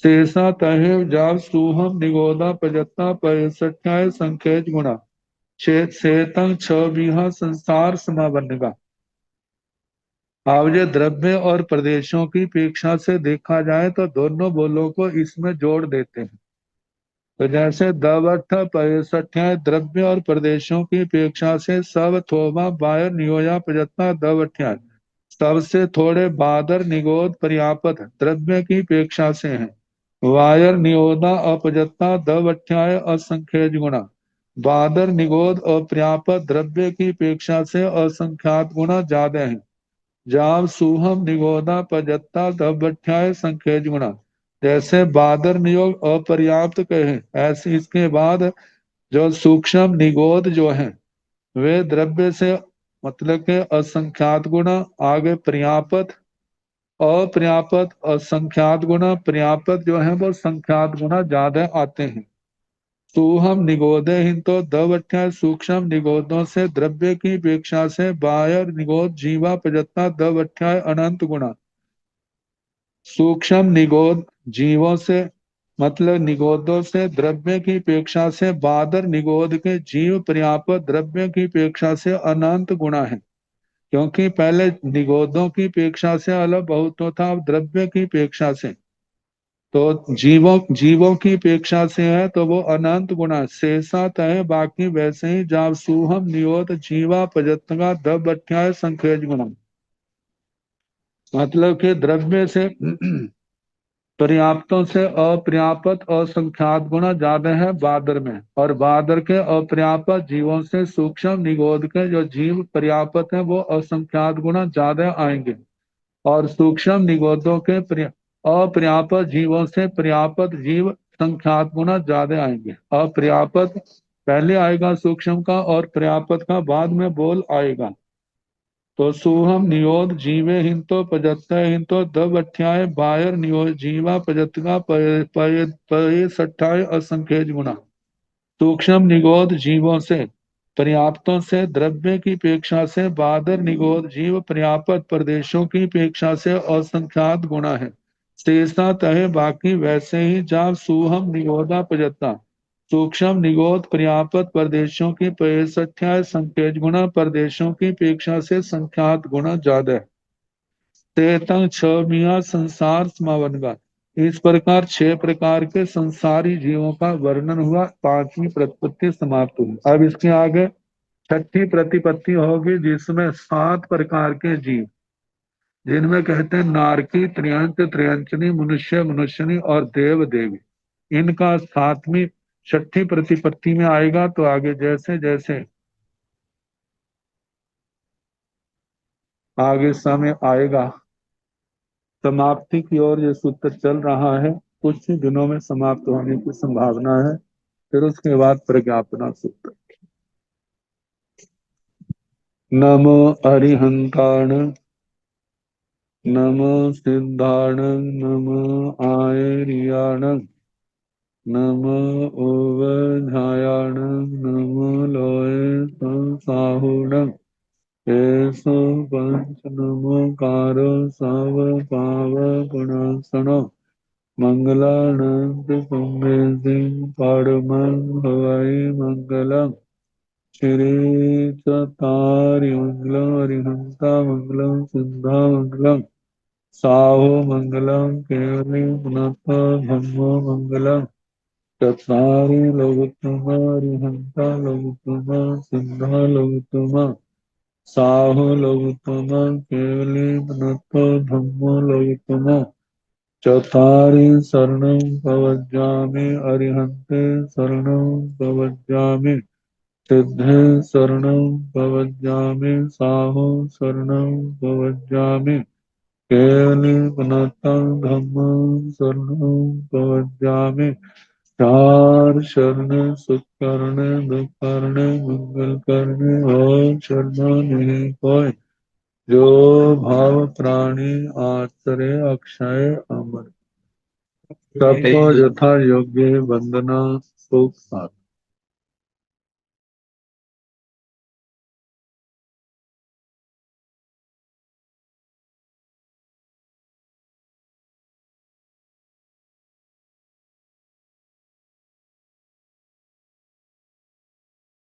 [SPEAKER 3] शेषा तहेव जाव सूहम निगोदा पजत्ता पैसठ्याय संखेज गुणा। शेतंग छ बीहा संसार समावनगा। आवजे द्रव्य और प्रदेशों की अपेक्षा से देखा जाए तो दोनों बोलों को इसमें जोड़ देते हैं। तो जैसे दवठ पैसठ्याय द्रव्य और प्रदेशों की अपेक्षा से सब थोमा बायर नियोया पजत्ता दवठ्याय सबसे थोड़े बादर निगोद पर्याप्त द्रव्य की अपेक्षा से हैं। वायर नियोदा अपजत्ता दवठ्याय असंख्यज गुणा। बादर निगोद अपर्याप्त द्रव्य की अपेक्षा से असंख्यात गुना ज्यादा है। जाव सुहम निगोदा पजत्ता दवठ्याय संख्यज गुणा। जैसे बादर नियोग अपर्याप्त कहे, ऐसे इसके बाद जो सूक्ष्म निगोद जो है वे द्रव्य से मतलब के असंख्यात गुना, आगे पर्याप्त अपर्याप्त असंख्यात गुना, पर्याप्त जो है वो संख्यात गुना ज्यादा आते हैं। सूहम निगोदे हिंतो दवठ्याय सूक्ष्म निगोदों से द्रव्य की अपेक्षा से बायर निगोद जीवा पजत्ता दवठ्याय अनंत गुणा। सूक्ष्म निगोद जीवों से मतलब निगोदों से द्रव्य की अपेक्षा से बादर निगोद के जीव पर्याप्त द्रव्य की अपेक्षा से अनंत गुणा है। क्योंकि पहले निगोदों की अपेक्षा से अलग बहुत था, अब द्रव्य की अपेक्षा से तो जीवों जीवों की अपेक्षा से है तो वो अनंत गुणा शेषा तय बाकी वैसे ही जाव सुहम नियोत जीवा पजत्तगा दब अठ्याय संख्यज गुणा। मतलब कि द्रव्य से पर्याप्तों से अपर्याप्त असंख्यात गुना ज्यादा है बादर में, और बादर के अपर्याप्त जीवों से सूक्ष्म निगोद के जो जीव पर्याप्त है वो असंख्यात गुना ज्यादा आएंगे। और सूक्ष्म निगोदों के अपर्याप्त जीवों से पर्याप्त जीव संख्यात गुना ज्यादा आएंगे। अपर्याप्त पहले आएगा सूक्ष्म का और पर्याप्त का बाद में बोल आएगा। तो सुहम नियोद जीवे हिंतो पजत्त हिंतो दब अठ्याय बायर नियोद जीवा पजत्तगा पय सट्ठाय असंख्यज गुना। सूक्ष्म निगोद जीवों से पर्याप्तों से द्रव्य की अपेक्षा से बादर निगोद जीव पर्याप्त प्रदेशों की अपेक्षा से असंख्यात गुणा है। शेषा तहे बाकी वैसे ही जहाँ सुहम निगोदा पजत्ता सूक्ष्म निगोद पर्याप्त प्रदेशों की पैसठ्याय संकेत गुणा प्रदेशों की अपेक्षा से संख्यात गुणा ज्यादा है। तेतंग छ मिया संसार समावनगा। इस प्रकार 6 प्रकार के संसारी जीवों का वर्णन हुआ। 5वीं प्रतिपत्ति समाप्त हुई। अब इसके आगे 6ठी प्रतिपत्ति होगी जिसमें 7 प्रकार के जीव, जिनमें कहते हैं नारकी त्रियंत त्रियंचनी मनुष्य मनुष्यनी और देव देवी, इनका 7वीं 6ठी प्रतिपत्ति में आएगा। तो आगे जैसे जैसे आगे समय आएगा। समाप्ति की ओर ये सूत्र चल रहा है, कुछ ही दिनों में समाप्त होने की संभावना है। फिर उसके बाद प्रज्ञापना सूत्र। नमो अरिहंताण, नमो सिद्धाण, नमो आयर्याण, नमो ओवधायाण, नमो लोय साहुण, एसो पंच नमोकारो सव पाव गुणासनो, मंगलानंद पुण्य परमं हवै मंगलम्। श्री चतारि मंगलम हरिहंसा मंगलम सिद्धा मंगलम साहो मंगलम केवली पुनः धम्मो मंगलम। चत्वारि लोकोत्तम हरिहंसा लोकोत्तम सिद्धा लोकोत्तम साहो लोकोत्तम केवली पुनः धम्मो लोकोत्तम। चत्वारि शरणं प्रवज्जामि अरिहन्ते शरणं प्रवज्जामि सिद्धे शरणं प्रवज्जामि साहो शरणं प्रवज्जामि केवली पुनतं धम्मं शरणं प्रवज्जामि। चार शरण सुख करने दुख करने मंगल करने और शरण नहीं कोई, जो भाव प्राणी आचरे अक्षय अमर। सबको यथा योग्य वंदना सुख साथ।